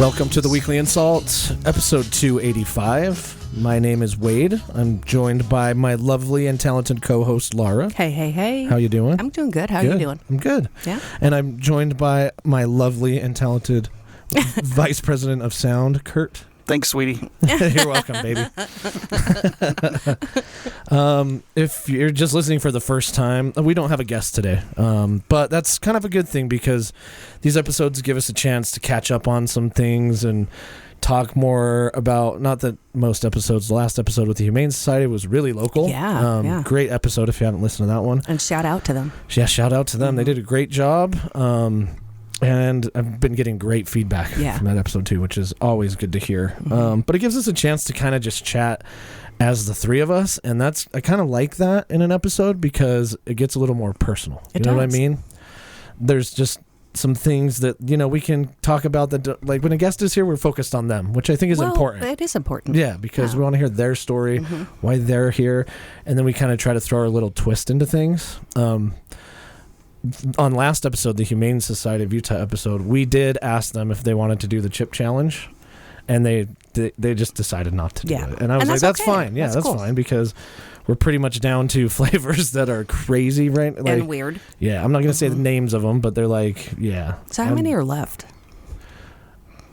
Welcome to the Weekly InSalt, episode 285. My name is Wade. I'm joined by my lovely and talented co-host, Laura. Hey, hey, hey. How you doing? I'm doing good. How are you doing? I'm good. Yeah. And I'm joined by my lovely and talented Vice President of Sound, Curt. Thanks, sweetie. You're welcome, baby. If you're just listening for the first time, we don't have a guest today. But that's kind of a good thing because these episodes give us a chance to catch up on some things and talk more about, not that most episodes, the last episode with the Humane Society was really local. Yeah, Great episode if you haven't listened to that one. And shout out to them. Yeah, shout out to them. Mm-hmm. They did a great job. And I've been getting great feedback from that episode too, which is always good to hear. Mm-hmm. But it gives us a chance to kind of just chat as the three of us, and I kind of like that in an episode because it gets a little more personal. You know what I mean? There's just some things that, we can talk about that, like when a guest is here, we're focused on them, which I think is important. It is important. Yeah, because we want to hear their story, why they're here, and then we kind of try to throw our little twist into things. On last episode, the Humane Society of Utah episode, we did ask them if they wanted to do the chip challenge, and they just decided not to do it. And I was like, that's okay. Fine. Yeah, that's cool. Fine, because we're pretty much down to flavors that are crazy, right? Like, and weird. Yeah, I'm not going to say the names of them, but they're like, yeah. So how many are left?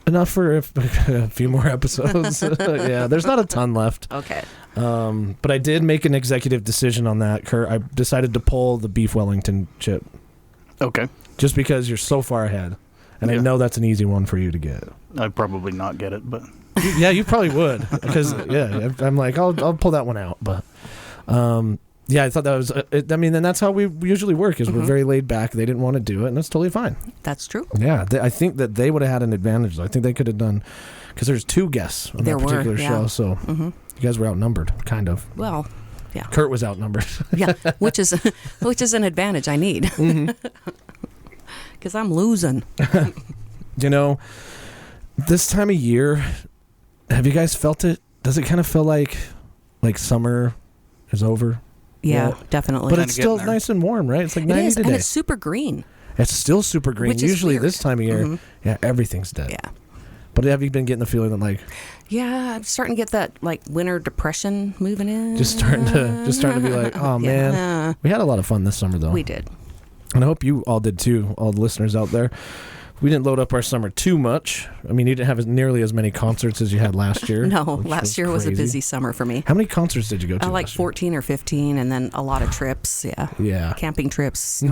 Enough for a few more episodes. Yeah, there's not a ton left. Okay. But I did make an executive decision on that, Curt. I decided to pull the beef Wellington chip. Okay. Just because you're so far ahead. And I know that's an easy one for you to get. I'd probably not get it, but... Yeah, you probably would. Because, I'm like, I'll pull that one out. But, I thought that was... and that's how we usually work, is we're very laid back. They didn't want to do it, and that's totally fine. That's true. Yeah, I think that they would have had an advantage. I think they could have done... Because there's two guests on that particular show, so you guys were outnumbered, kind of. Well... Yeah. Curt was outnumbered. Yeah, which is an advantage I need. Because I'm losing. This time of year, have you guys felt it? Does it kind of feel like summer is over? Yeah, definitely. But it's still nice and warm, right? It's like 90 today. And it's super green. It's still super green. Usually this time of year, everything's dead. Yeah. But have you been getting the feeling that Yeah, I'm starting to get that winter depression moving in. Just starting to be like, oh man. We had a lot of fun this summer though. We did. And I hope you all did too, all the listeners out there. We didn't load up our summer too much. I mean, you didn't have nearly as many concerts as you had last year. No, last year was a busy summer for me. How many concerts did you go to? Like 14 or 15, and then a lot of trips. Yeah. Camping trips or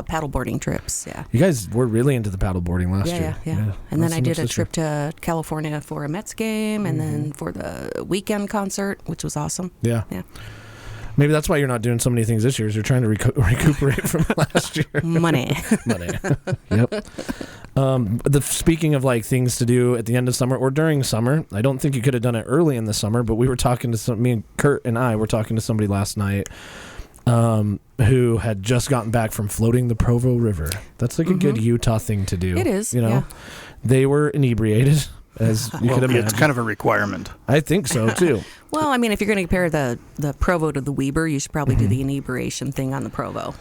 paddleboarding trips. Yeah. You guys were really into the paddleboarding last year. Yeah. And then I did a trip to California for a Mets game, and then for the weekend concert, which was awesome. Yeah. Maybe that's why you're not doing so many things this year, is you're trying to recuperate from last year. Money. Yep. Speaking of things to do at the end of summer or during summer, I don't think you could have done it early in the summer, but we were talking to me and Curt and I were talking to somebody last night who had just gotten back from floating the Provo River. That's a good Utah thing to do. It is, They were inebriated. As you could imagine. It's kind of a requirement. I think so, too. Well, I mean, if you're going to compare the Provo to the Weber, you should probably do the inebriation thing on the Provo.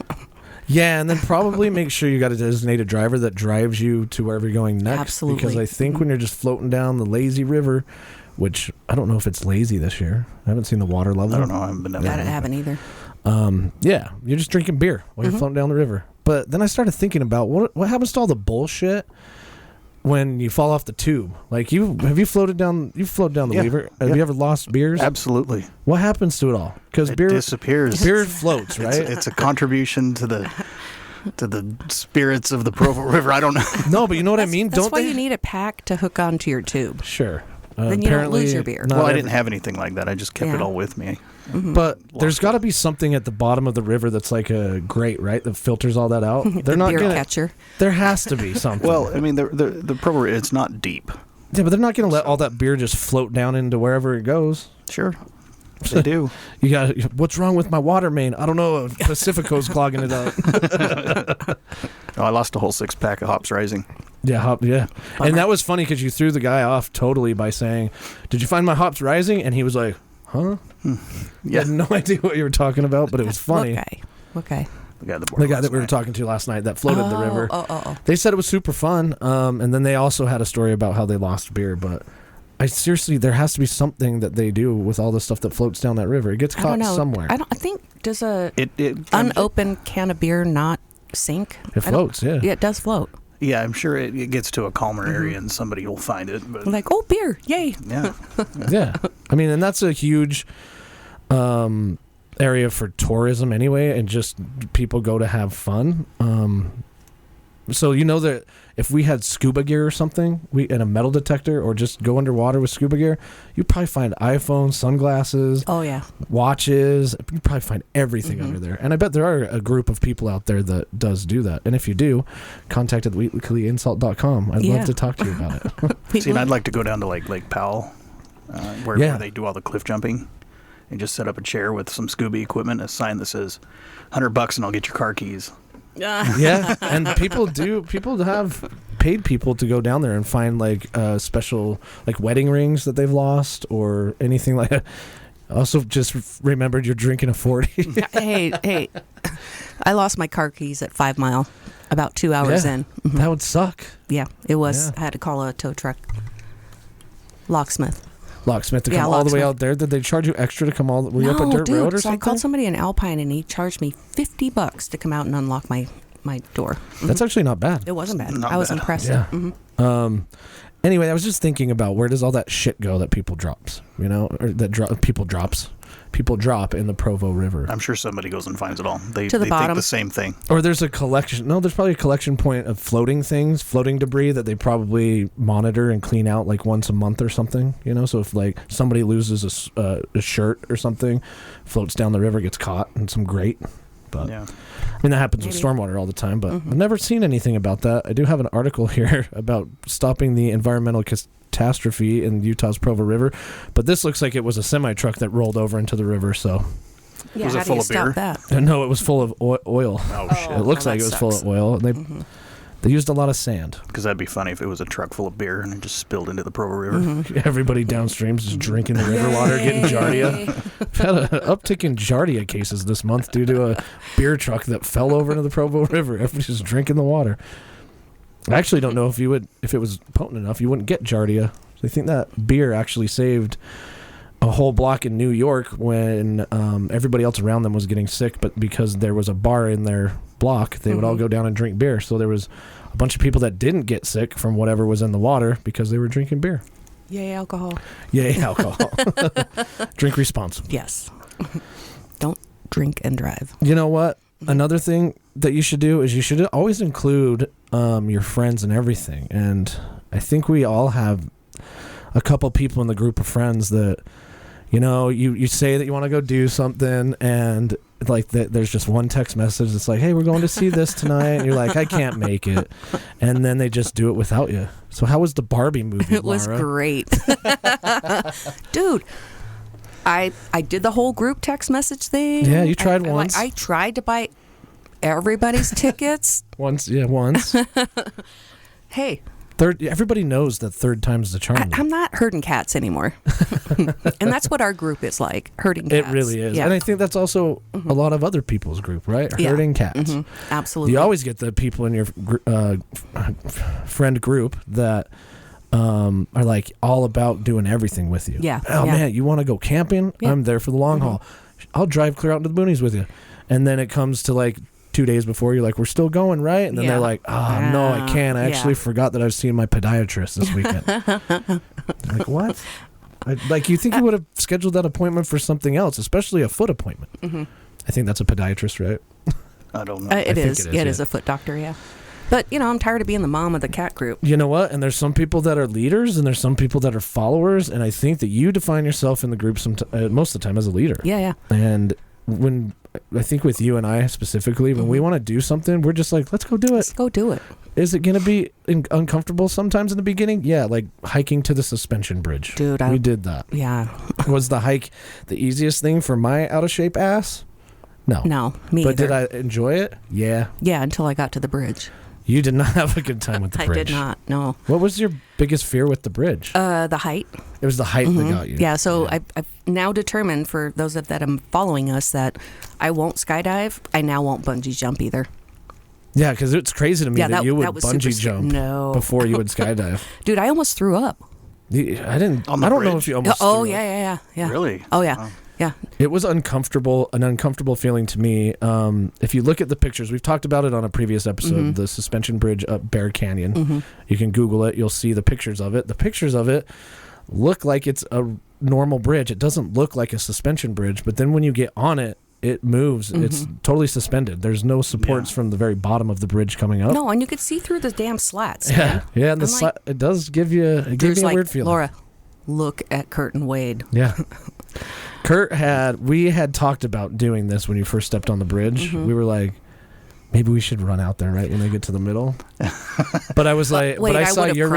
Yeah, and then probably make sure you got a designated driver that drives you to wherever you're going next. Absolutely. Because I think when you're just floating down the lazy river, which I don't know if it's lazy this year. I haven't seen the water level. I don't know. I haven't been down there. I haven't either. You're just drinking beer while you're floating down the river. But then I started thinking about what happens to all the bullshit when you fall off the tube. Have you floated down the Weaver? Have you ever lost beers? Absolutely. What happens to it all? Because beer disappears. Beer floats, right? It's a contribution to the spirits of the Provo River. I don't know. No, but you know what I mean? That's why you need a pack to hook onto your tube. Sure. Then you don't lose your beer. I didn't have anything like that. I just kept it all with me. But there's got to be something at the bottom of the river that's like a grate, right? That filters all that out. They're not beer catcher. There has to be something. Well, I mean, the Provo, it's not deep. Yeah, but they're not going to let all that beer just float down into wherever it goes. Sure. They do. You got, what's wrong with my water main? I don't know. Pacifico's clogging it up. I lost a whole 6-pack of Hops Rising. Yeah, and that was funny because you threw the guy off totally by saying, "Did you find my Hops Rising?" And he was like, "Huh?" Yeah, I had no idea what you were talking about, but it was funny. Okay. The guy that we were talking to last night that floated the river. They said it was super fun. And then they also had a story about how they lost beer. But seriously, there has to be something that they do with all the stuff that floats down that river. It gets caught somewhere. I think does unopened can of beer not sink? It floats. Yeah, it does float. Yeah, I'm sure it gets to a calmer area and somebody will find it. But like, oh, beer, yay! Yeah, yeah. I mean, and that's a huge area for tourism anyway, and just people go to have fun. So that if we had scuba gear or something, and a metal detector, or just go underwater with scuba gear, you'd probably find iPhones, sunglasses, watches. You'd probably find everything under there. And I bet there are a group of people out there that does do that. And if you do, contact at weeklyInsult.com. I'd love to talk to you about it. See, and I'd like to go down to Lake Powell, where they do all the cliff jumping, and just set up a chair with some scuba equipment, a sign that says $100 and I'll get your car keys. Yeah, and people have paid people to go down there and find special wedding rings that they've lost or anything like that. Also, just remembered you're drinking a 40. Hey, I lost my car keys at 5 Mile about 2 hours in. Mm-hmm. That would suck. Yeah, it was. Yeah. I had to call a tow truck. Locksmith to come all the way out there. Did they charge you extra to come all the way up a dirt road or something? I called somebody in Alpine and he charged me $50 to come out and unlock my door. Mm-hmm. That's actually not bad. It wasn't bad. I was impressed. Yeah. Mm-hmm. Anyway, I was just thinking about where does all that shit go that people drops, people drop in the Provo River. I'm sure somebody goes and finds it all. They bottom. Think the same thing. Or there's a collection. No, there's probably a collection point of floating debris that they probably monitor and clean out once a month or something. So if somebody loses a shirt or something, floats down the river, gets caught in some grate. But I mean, that happens with stormwater all the time, but I've never seen anything about that. I do have an article here about stopping the environmental catastrophe in Utah's Provo River, but this looks like it was a semi-truck that rolled over into the river, so... Yeah, was it full of beer? No, it was full of oil. Oh, shit. It looks like it was full of oil. They used a lot of sand. Because that'd be funny if it was a truck full of beer and it just spilled into the Provo River. Mm-hmm. Everybody downstream is just drinking the river water, getting giardia. We've had an uptick in giardia cases this month due to a beer truck that fell over into the Provo River. Everybody's just drinking the water. I actually don't know if it was potent enough, you wouldn't get giardia. I think that beer actually saved a whole block in New York when everybody else around them was getting sick, but because there was a bar in their block, they would all go down and drink beer. So there was a bunch of people that didn't get sick from whatever was in the water because they were drinking beer. Yay, alcohol. Yay, alcohol. Drink responsibly. Yes. Don't drink and drive. You know what? Another thing that you should do is you should always include your friends and everything. And I think we all have a couple people in the group of friends that, you say that you want to go do something and there's just one text message that's like, hey, we're going to see this tonight. And you're like, I can't make it. And then they just do it without you. So how was the Barbie movie, It was great. Dude, I did the whole group text message thing. Yeah, you tried once. I tried to buy everybody's tickets. Once. Hey. Everybody knows that third time's the charm. I'm not herding cats anymore. And that's what our group is like, herding cats. It really is. Yeah. And I think that's also a lot of other people's group, right? Herding cats. Mm-hmm. Absolutely. You always get the people in your friend group that are all about doing everything with you. Yeah. Oh, man, you want to go camping? Yeah. I'm there for the long haul. I'll drive clear out into the boonies with you. And then it comes to 2 days before, you're like, we're still going, right? And then they're like, oh, no, I can't. I actually forgot that I was seeing my podiatrist this weekend. Like, what? You think you would have scheduled that appointment for something else, especially a foot appointment. Mm-hmm. I think that's a podiatrist, right? I don't know. It is a foot doctor, yeah. But, I'm tired of being the mom of the cat group. You know what? And there's some people that are leaders and there's some people that are followers. And I think that you define yourself in the group most of the time as a leader. Yeah. And when... I think with you and I specifically, when we want to do something, we're just like, let's go do it. Let's go do it. Is it going to be uncomfortable sometimes in the beginning? Yeah, like hiking to the suspension bridge. Dude, we did that. Yeah. Was the hike the easiest thing for my out-of-shape ass? No. No, me But either. did I enjoy it? Yeah. Yeah, until I got to the bridge. You did not have a good time with the bridge. I did not, no. What was your biggest fear with the bridge? The height. It was the height that got you. Yeah, so I've now determined, for those that are following us, that I won't skydive. I now won't bungee jump either. Yeah, because it's crazy to me that you would bungee jump before you would skydive. Dude, I almost threw up. I don't know if you almost threw up. Yeah. Really? Oh, yeah. Wow. Yeah. It was an uncomfortable feeling to me. If you look at the pictures, we've talked about it on a previous episode, the suspension bridge up Bear Canyon. You can Google it. You'll see the pictures of it. The pictures of it look like it's a normal bridge. It doesn't look like a suspension bridge, but then when you get on it, it moves. It's totally suspended. There's no supports from the very bottom of the bridge coming up. No, and you could see through the damn slats. Yeah, and it does give you a weird feeling. Laura, look at Curt and Wade. Yeah. We had talked about doing this when you first stepped on the bridge. We were like, maybe we should run out there right when they get to the middle. But I was like, wait, I saw your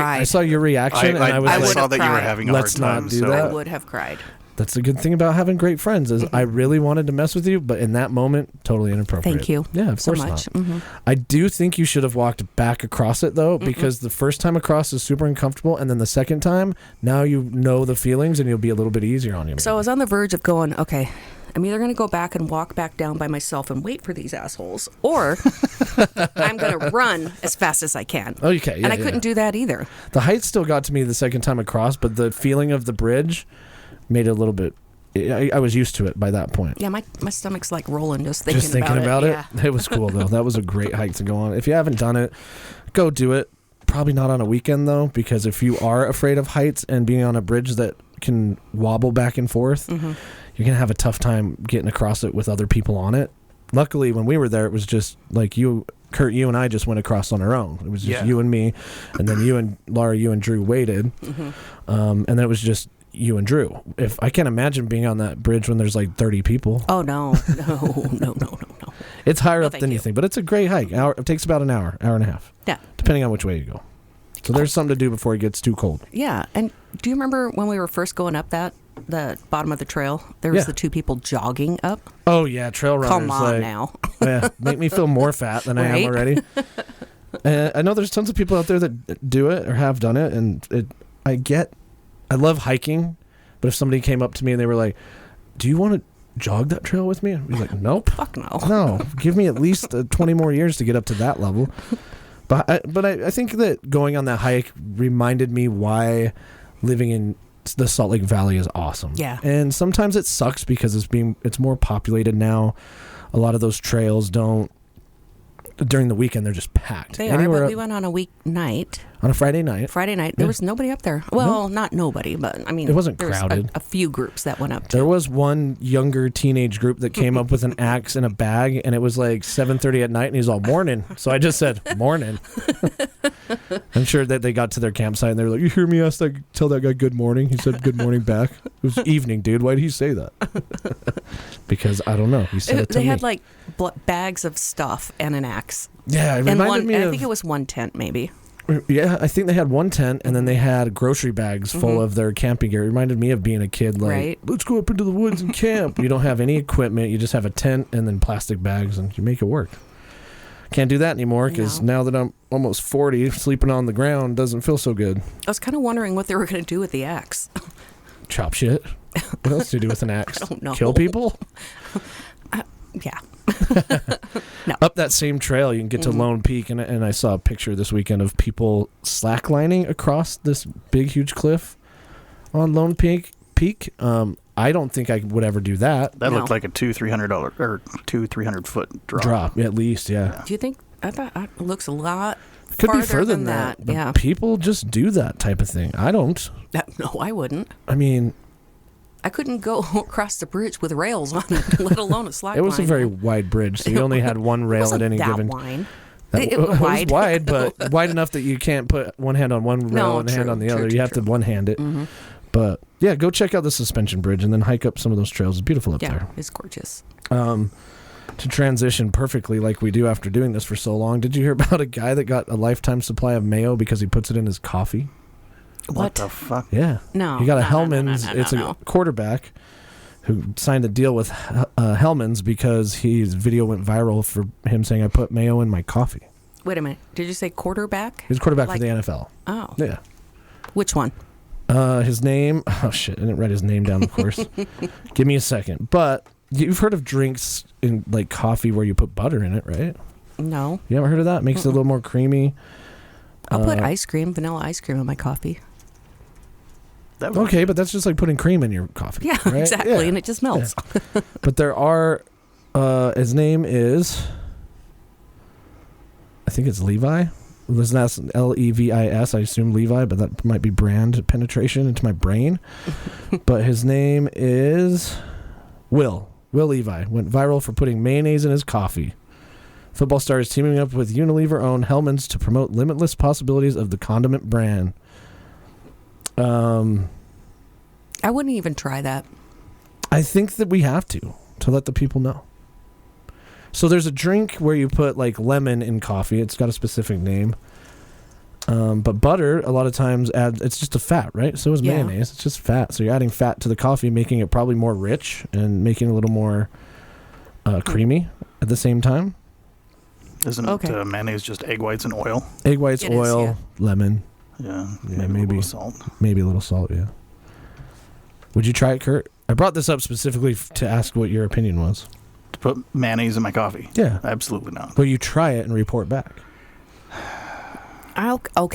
reaction, and I saw that you were having a hard time. Let's not do that. I would have cried. That's the good thing about having great friends is I really wanted to mess with you, but in that moment, totally inappropriate. Thank you. Yeah, of course much. Not. I do think you should have walked back across it though, because the first time across is super uncomfortable, and then the second time, now you know the feelings, and you'll be a little bit easier on you. So I was on the verge of going, okay, I'm either going to go back and walk back down by myself and wait for these assholes, or I'm going to run as fast as I can. Okay, yeah, and I couldn't do that either. The height still got to me the second time across, but the feeling of the bridge made it a little bit. I was used to it by that point. Yeah, my stomach's like rolling just thinking about it. Yeah. It was cool though. That was a great hike to go on. If you haven't done it, go do it. Probably not on a weekend though, because if you are afraid of heights and being on a bridge that can wobble back and forth, you're gonna have a tough time getting across it with other people on it. Luckily, when we were there, it was just like Curt, you and I just went across on our own. It was just you and me, and then you and Laura, you and Drew waited, and then it was just you and Drew. If I can't imagine being on that bridge when there's like 30 people. Oh no. It's higher up than you think, but it's a great hike. It takes about an hour and a half. Yeah. Depending on which way you go. So there's something to do before it gets too cold. Yeah. And do you remember when we were first going up the bottom of the trail? There was the two people jogging up. Oh yeah, trail runners. Come on now. Yeah, make me feel more fat than I am already. I know there's tons of people out there that do it or have done it, and I love hiking, but if somebody came up to me and they were like, do you want to jog that trail with me? I'd be like, nope. Fuck no. No, give me at least 20 more years to get up to that level. But I think that going on that hike reminded me why living in the Salt Lake Valley is awesome. Yeah. And sometimes it sucks because it's more populated now. A lot of those trails during the weekend, they're just packed. They are, but we went on a weeknight. On a Friday night. There was nobody up there. Well, not nobody, but I mean, it wasn't there crowded. Was a few groups that went up. There was one younger teenage group that came up with an axe and a bag, and it was like 7:30 at night, and he's all morning. So I just said morning. I'm sure that they got to their campsite and they were like, "You hear me tell that guy good morning?" He said good morning back. It was evening, dude. Why did he say that? Because I don't know. He said it to me. They had like bags of stuff and an axe. Yeah, it reminded me of. I think it was one tent, maybe. Yeah, I think they had one tent, and then they had grocery bags full of their camping gear. It reminded me of being a kid, like, let's go up into the woods and camp. You don't have any equipment. You just have a tent and then plastic bags, and you make it work. Can't do that anymore because now that I'm almost 40, sleeping on the ground doesn't feel so good. I was kind of wondering what they were going to do with the axe. Chop shit. What else do you do with an axe? I don't know. Kill people? Yeah. No. Up that same trail, you can get to Lone Peak, and I saw a picture this weekend of people slacklining across this big, huge cliff on Lone Peak. I don't think I would ever do that. That looked like a $200-300 or 200-300 foot drop. At least, yeah. Do you think? I thought it looks a lot. Could be further than that. But yeah. People just do that type of thing. I don't. No, I wouldn't. I mean, I couldn't go across the bridge with rails on it, let alone a slack line. It was a very wide bridge, so you only had one rail at any given. Wide. It was wide, but wide enough that you can't put one hand on one rail and a hand on the other. You have to one hand it. Mm-hmm. But yeah, go check out the suspension bridge and then hike up some of those trails. It's beautiful up there. Yeah, it's gorgeous. To transition perfectly like we do after doing this for so long, did you hear about a guy that got a lifetime supply of mayo because he puts it in his coffee? What the fuck? Yeah. No. He got a Hellman's. It's a quarterback who signed a deal with Hellman's because his video went viral for him saying, I put mayo in my coffee. Wait a minute. Did you say quarterback? He's a quarterback for the NFL. Oh. Yeah. Which one? His name. Oh shit! I didn't write his name down. Of course. Give me a second. But you've heard of drinks in like coffee where you put butter in it, right? No. You haven't heard of that? Makes it a little more creamy. I'll put vanilla ice cream in my coffee. Okay, but that's just like putting cream in your coffee. Yeah, right? exactly, and it just melts. Yeah. But there are. His name is. I think it's Levi. That's Levis. I assume Levi, but that might be brand penetration into my brain. But his name is Will Levi. Went viral for putting mayonnaise in his coffee. Football star is teaming up with Unilever-owned Hellmann's to promote limitless possibilities of the condiment brand. I wouldn't even try that. I think that we have to let the people know. So there's a drink where you put like lemon in coffee. It's got a specific name. But butter, a lot of times, it's just a fat, right? So is mayonnaise. It's just fat. So you're adding fat to the coffee, making it probably more rich and making it a little more creamy at the same time. Isn't mayonnaise just egg whites and oil? Egg whites, oil, lemon. Yeah, maybe a little salt. Maybe a little salt, yeah. Would you try it, Curt? I brought this up specifically to ask what your opinion was. To put mayonnaise in my coffee? Yeah. Absolutely not. Will you try it and report back? I will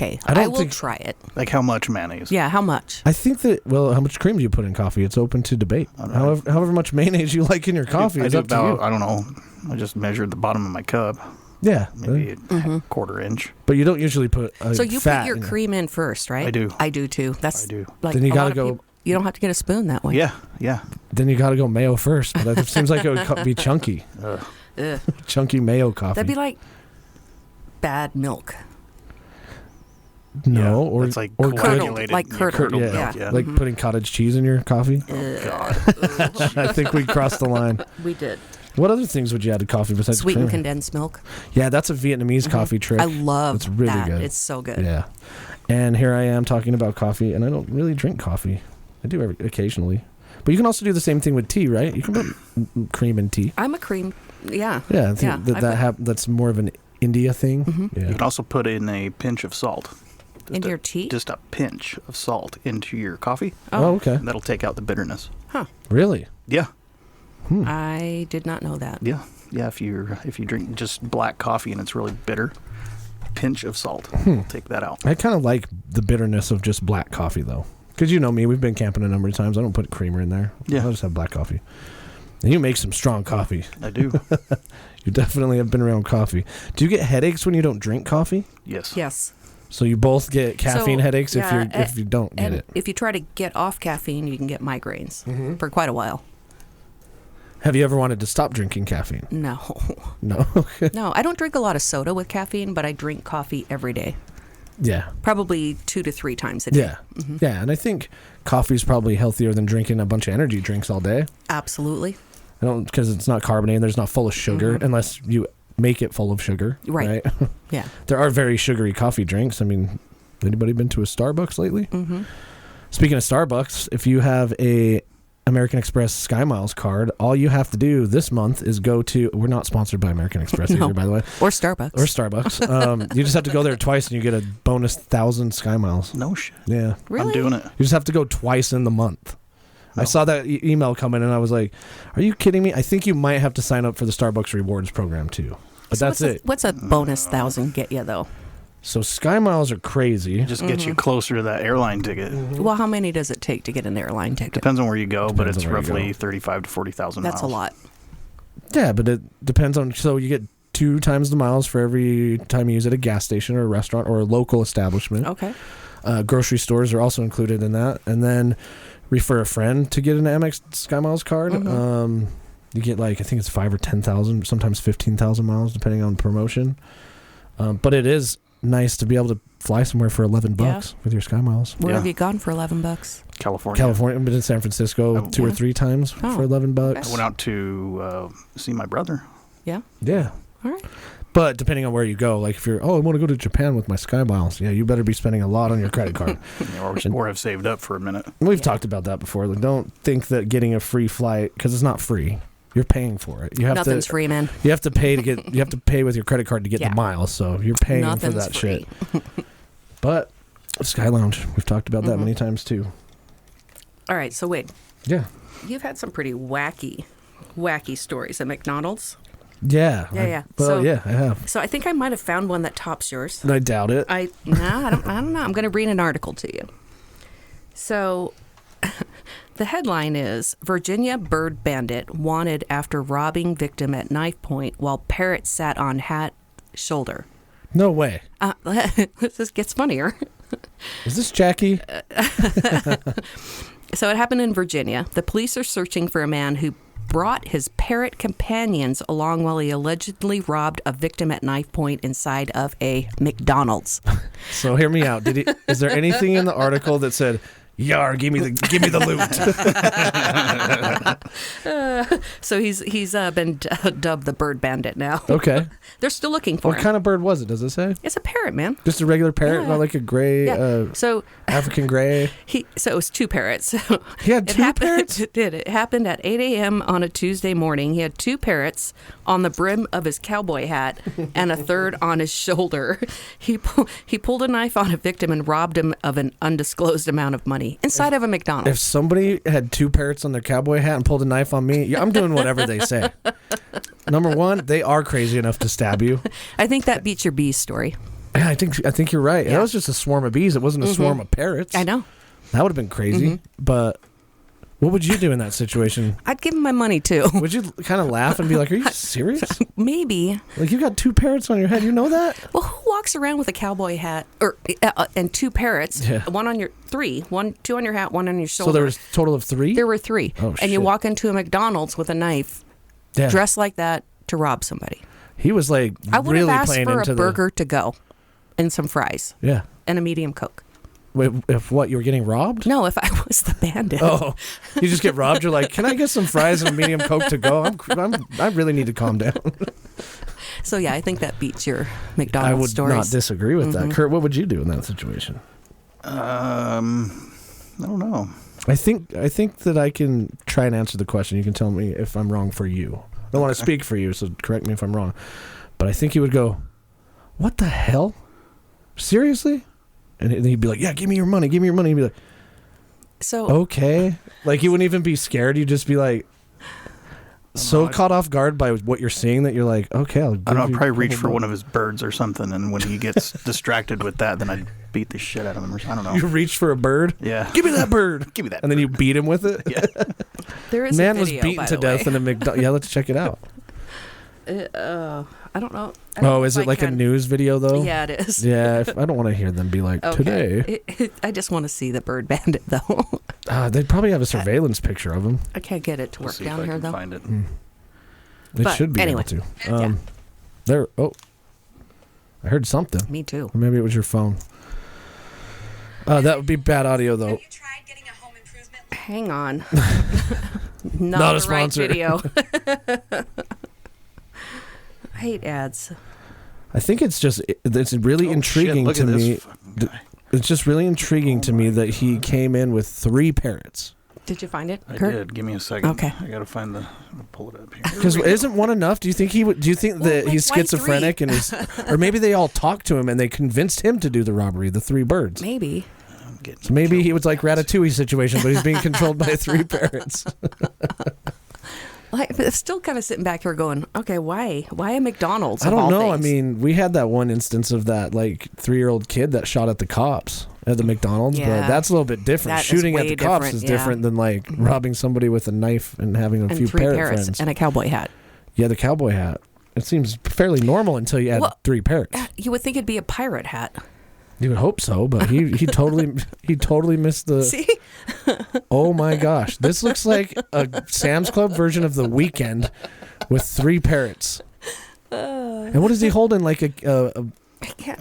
try it. Like how much mayonnaise? Yeah, how much? I think that, how much cream do you put in coffee? It's open to debate. However much mayonnaise you like in your coffee is up to you. I don't know. I just measured the bottom of my cup. Yeah. Maybe a quarter inch. But you don't usually put So you put your cream in first, right? I do. I do too. I do. Like then you got to go... You don't have to get a spoon that way. Yeah. Then you got to go mayo first. But that seems like it would be chunky. Chunky mayo coffee. That'd be like bad milk. No, or it's like or coagulated, like curdled. Yeah. Like putting cottage cheese in your coffee. Oh God! I think we crossed the line. We did. What other things would you add to coffee besides sweetened condensed milk? Yeah, that's a Vietnamese coffee trick. I love it's really that. Good. It's so good. Yeah. And here I am talking about coffee, and I don't really drink coffee. I do occasionally. But you can also do the same thing with tea, right? You can put cream in tea. I'm a cream. Yeah. Yeah. I think that's more of an India thing. Mm-hmm. Yeah. You can also put in a pinch of salt. Into your tea? Just a pinch of salt into your coffee. Oh, okay. And that'll take out the bitterness. Huh. Really? Yeah. I did not know that. Yeah. Yeah, if you drink just black coffee and it's really bitter, pinch of salt will take that out. I kind of like the bitterness of just black coffee, though. Because you know me, we've been camping a number of times. I don't put creamer in there. Yeah. I'll just have black coffee. And you make some strong coffee. I do. You definitely have been around coffee. Do you get headaches when you don't drink coffee? Yes. Yes. So you both get caffeine headaches if you don't get it. If you try to get off caffeine, you can get migraines for quite a while. Have you ever wanted to stop drinking caffeine? No. No? No, I don't drink a lot of soda with caffeine, but I drink coffee every day. Yeah. Probably 2 to 3 times a day. Yeah. Mm-hmm. Yeah, and I think coffee is probably healthier than drinking a bunch of energy drinks all day. Absolutely. Because it's not carbonated, there's not full of sugar, unless you make it full of sugar. Right. Yeah. There are very sugary coffee drinks. I mean, anybody been to a Starbucks lately? Mm-hmm. Speaking of Starbucks, if you have a American Express Sky Miles card, all you have to do this month is go to... We're not sponsored by American Express either, by the way. Or Starbucks. You just have to go there twice and you get a bonus 1,000 Sky Miles. No shit. Yeah. Really? I'm doing it. You just have to go twice in the month. No. I saw that email come in and I was like, are you kidding me? I think you might have to sign up for the Starbucks Rewards program too. But so that's it. What's a bonus 1,000 get you though? So Sky Miles are crazy. It just gets you closer to that airline ticket. Mm-hmm. Well, how many does it take to get an airline ticket? Depends on where you go, but it's roughly 35 to 40,000 miles. That's a lot. Yeah, but it depends on... So you get 2 times the miles for every time you use it at a gas station or a restaurant or a local establishment. Okay. Grocery stores are also included in that. And then refer a friend to get an Amex Sky Miles card. Mm-hmm. You get I think it's 5,000 or 10,000, sometimes 15,000 miles, depending on promotion. But it is nice to be able to fly somewhere for $11 with your Sky Miles. Where have you gone for $11? California. I've been in San Francisco 2 or 3 times for $11. I went out to see my brother. Yeah? Yeah. All right. But depending on where you go, like if you're, I want to go to Japan with my Sky Miles, you better be spending a lot on your credit card. or have saved up for a minute. We've talked about that before. Like, don't think that getting a free flight, because it's not free. You're paying for it. Nothing's free, man. You have to pay with your credit card to get the miles, so you're paying for that free. Shit. But Sky Lounge, we've talked about that many times too. All right, so Wade. Yeah. You've had some pretty wacky stories at McDonald's. Yeah. Yeah. I have. So I think I might have found one that tops yours. I doubt it. I don't know. I'm going to read an article to you. So the headline is Virginia bird bandit wanted after robbing victim at knife point while parrot sat on hat shoulder. No way. This gets funnier. Is this Jackie? So it happened in Virginia. The police are searching for a man who brought his parrot companions along while he allegedly robbed a victim at knife point inside of a McDonald's. So hear me out. Is there anything in the article that said, "Yar, give me the loot"? So he's been dubbed the bird bandit now. Okay. They're still looking for him. What kind of bird was it? Does it say? It's a parrot, man. Just a regular parrot, not like a gray, African gray. So it was two parrots. He had two parrots? It did. It happened at 8 a.m. on a Tuesday morning. He had two parrots on the brim of his cowboy hat and a third on his shoulder. He pulled a knife on a victim and robbed him of an undisclosed amount of money inside of a McDonald's. If somebody had two parrots on their cowboy hat and pulled a knife on me, I'm doing whatever they say. Number one, they are crazy enough to stab you. I think that beats your bees story. Yeah, I think you're right. Yeah. That was just a swarm of bees. It wasn't a swarm of parrots. I know. That would have been crazy. But what would you do in that situation? I'd give him my money too. Would you kind of laugh and be like, "Are you serious?" Maybe. Like, you got two parrots on your head. You know that? Well, who walks around with a cowboy hat and two parrots? Yeah. Two on your hat, one on your shoulder. So there was a total of three? There were three. Oh, and shit. you walk into a McDonald's with a knife, dressed like that to rob somebody. He was like I would really have asked playing for into a burger to go and some fries. Yeah. And a medium Coke. Wait, if what, you were getting robbed? No, if I was the bandit. Oh, you just get robbed. You're like, "Can I get some fries and a medium Coke to go? I really need to calm down." So yeah, I think that beats your McDonald's stories. I would not disagree with that. Curt, what would you do in that situation? I don't know. I think that I can try and answer the question. You can tell me if I'm wrong for you. I don't want to speak for you, so correct me if I'm wrong. But I think he would go, "What the hell? Seriously?" And he'd be like, "Yeah, give me your money. Give me your money." He'd be like, "So okay." Like, you wouldn't even be scared. You'd just be like, caught off guard by what you're seeing that you're like, "Okay, I'll probably reach for one of his birds or something, and when he gets distracted with that, then I'd beat the shit out of him. Or I don't know. You reach for a bird? Yeah. Give me that bird. Give me that. And then you beat him with it? Yeah. There is Man a video, was beaten to death in a McDonald's. Yeah, let's check it out. I don't know. Is it like a news video though? Yeah, it is. Yeah, I don't want to hear them be like, "Today." I just want to see the bird bandit though. They'd probably have a surveillance picture of him. I can't get it to work down here though. Find it. It should be able to. There. Oh, I heard something. Me too. Or maybe it was your phone. That would be bad audio though. Have you tried getting a home improvement? Hang on. Not a Right sponsor. video. I hate ads. I think it's really intriguing to me. It's just really intriguing to me that he came in with 3 parrots. Did you find it, I Curt? did. Give me a second. Okay. I gotta find I'll pull it up here. Because isn't one enough? Do you think that he's why schizophrenic 3? or maybe they all talked to him and they convinced him to do the robbery? The 3 birds. Maybe. So maybe he was like Ratatouille situation, but he's being controlled by 3 parrots. I'm still kind of sitting back here going, okay, why a McDonald's? I don't know. Things? I mean, we had that one instance of that like 3-year-old kid that shot at the cops at the McDonald's, but that's a little bit different. Shooting at the cops is different than like robbing somebody with a knife and having a few 3 parrot parrots friends. and a cowboy hat. Yeah, the cowboy hat. It seems fairly normal until you add 3 parrots. You would think it'd be a pirate hat. You would hope so, but he totally missed the. See? Oh my gosh, this looks like a Sam's Club version of The Weeknd with 3 parrots. And what is he holding? Like a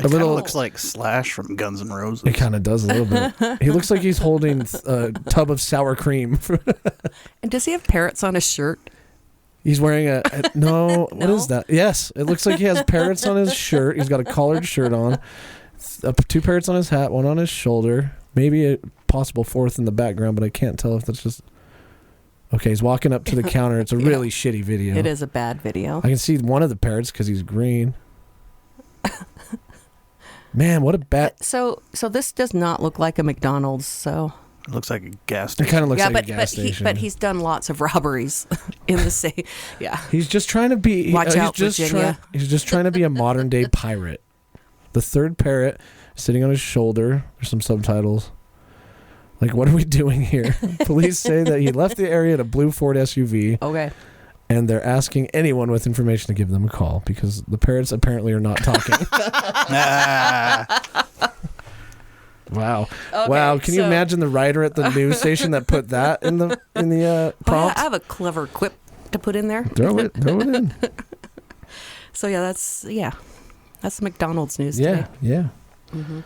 little. Looks like Slash from Guns N' Roses. It kind of does a little bit. He looks like he's holding a tub of sour cream. And does he have parrots on his shirt? He's wearing no. What is that? Yes, it looks like he has parrots on his shirt. He's got a collared shirt on. 2 parrots on his hat, 1 on his shoulder. Maybe a possible 4th in the background, but I can't tell if that's just. Okay, he's walking up to the counter. It's a really shitty video. It is a bad video. I can see one of the parrots because he's green. Man, what a bad... So this does not look like a McDonald's, so... It looks like a gas station. It kind of looks like a gas station. But he's done lots of robberies in the same... Yeah. He's just trying to be... Watch out, Virginia. He's just trying to be a modern-day pirate. The third parrot sitting on his shoulder. There's some subtitles. Like, what are we doing here? Police say that he left the area in a blue Ford SUV. Okay. And they're asking anyone with information to give them a call because the parrots apparently are not talking. Wow. Okay, wow. Can you imagine the writer at the news station that put that in the prompt? Oh, yeah, I have a clever quip to put in there. Throw it in. So that's the McDonald's news today. Yeah. Mm-hmm.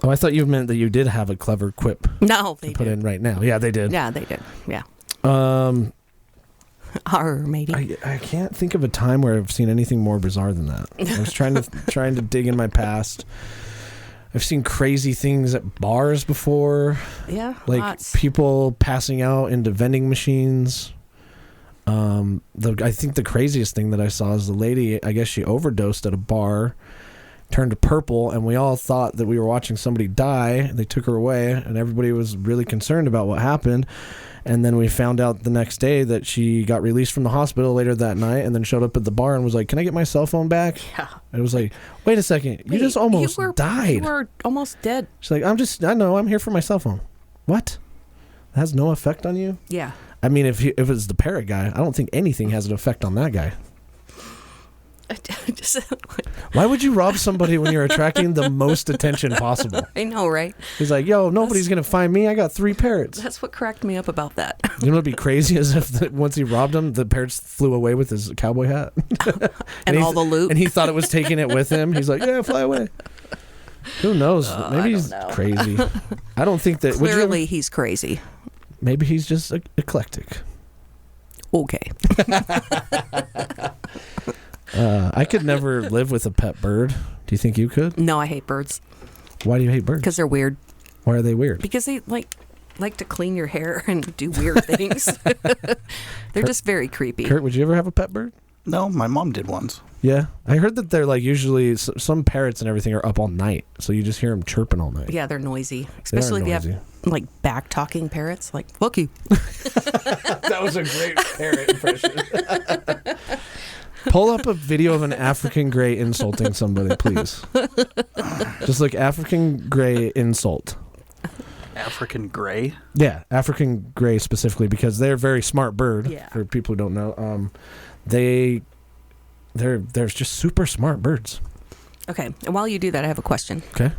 Oh, I thought you meant that you did have a clever quip. No, they put in right now. Yeah, they did. Yeah, they did. Yeah. Or maybe. I can't think of a time where I've seen anything more bizarre than that. I was trying to dig in my past. I've seen crazy things at bars before. Yeah, like lots. People passing out into vending machines. I think the craziest thing that I saw is the lady. I guess she overdosed at a bar, turned purple, and we all thought that we were watching somebody die. They took her away, and everybody was really concerned about what happened. And then we found out the next day that she got released from the hospital later that night and then showed up at the bar and was like, "Can I get my cell phone back?" Yeah. It was like, "Wait a second. You just almost died." You were almost dead. She's like, I know. I'm here for my cell phone." What? That has no effect on you? Yeah. I mean, if it's the parrot guy, I don't think anything has an effect on that guy. Why would you rob somebody when you're attracting the most attention possible? I know, right? He's like, "Yo, nobody's going to find me. I got 3 parrots." That's what cracked me up about that. You know what'd be crazy is if once he robbed him, the parrots flew away with his cowboy hat. and all the loot. And he thought it was taking it with him. He's like, "Yeah, fly away." Who knows? Maybe he's crazy. I don't think that... Clearly, he's crazy. Maybe he's just eclectic. Okay. I could never live with a pet bird. Do you think you could? No, I hate birds. Why do you hate birds? Because they're weird. Why are they weird? Because they like to clean your hair and do weird things. They're just very creepy. Curt, would you ever have a pet bird? No, my mom did once. Yeah, I heard that they're like usually some parrots and everything are up all night, so you just hear them chirping all night. Yeah, they're noisy, especially if you have like back talking parrots. Like, fuck you. That was a great parrot impression. Pull up a video of an African gray insulting somebody, please. Just like African gray insult. African gray? Yeah, African gray specifically because they're a very smart bird. Yeah. For people who don't know, they're just super smart birds. Okay, and while you do that, I have a question. Okay.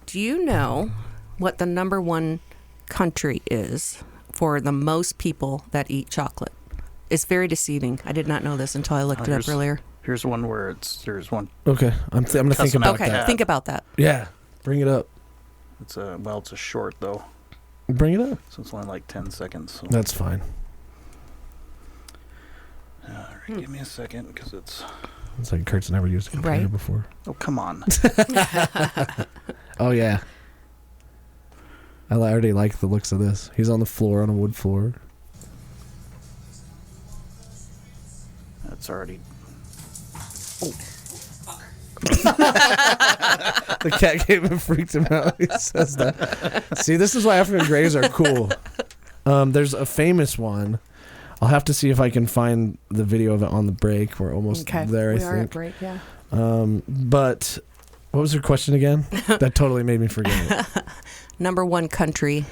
Do you know what the number 1 country is for the most people that eat chocolate? It's very deceiving. I did not know this until I looked it up earlier. Here's one where there's one. Okay, I'm going to think about that. Okay, think about that. Yeah, bring it up. It's a short though. Bring it up. So it's only like 10 seconds. So. That's fine. All right, give me a second because it's like Curt's never used a computer before. Oh, come on. Oh yeah. I already like the looks of this. He's on the floor, on a wood floor. That's already... Oh. The cat came and freaked him out. He says that. See, this is why African Greys are cool. There's a famous one. I'll have to see if I can find the video of it on the break. We're almost there, I think. We are at break, yeah. But what was your question again? That totally made me forget it. Number 1 country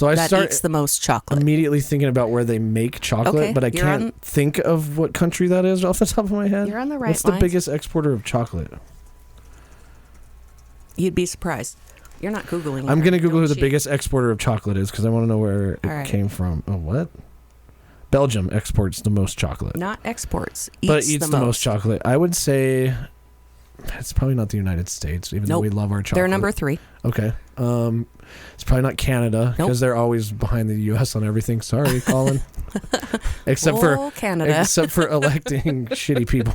that eats the most chocolate. Immediately thinking about where they make chocolate, but I can't think of what country that is off the top of my head. You're on the right What's the biggest exporter of chocolate? You'd be surprised. You're not Googling it. I'm going to Google who the biggest exporter of chocolate is because I want to know where it came from. Oh, what? Belgium exports the most chocolate. Not exports. But eats the most chocolate. I would say it's probably not the United States, even though we love our chocolate. They're number 3. Okay. It's probably not Canada because they're always behind the U.S. on everything. Sorry, Colin. Except for Canada. Except for electing shitty people.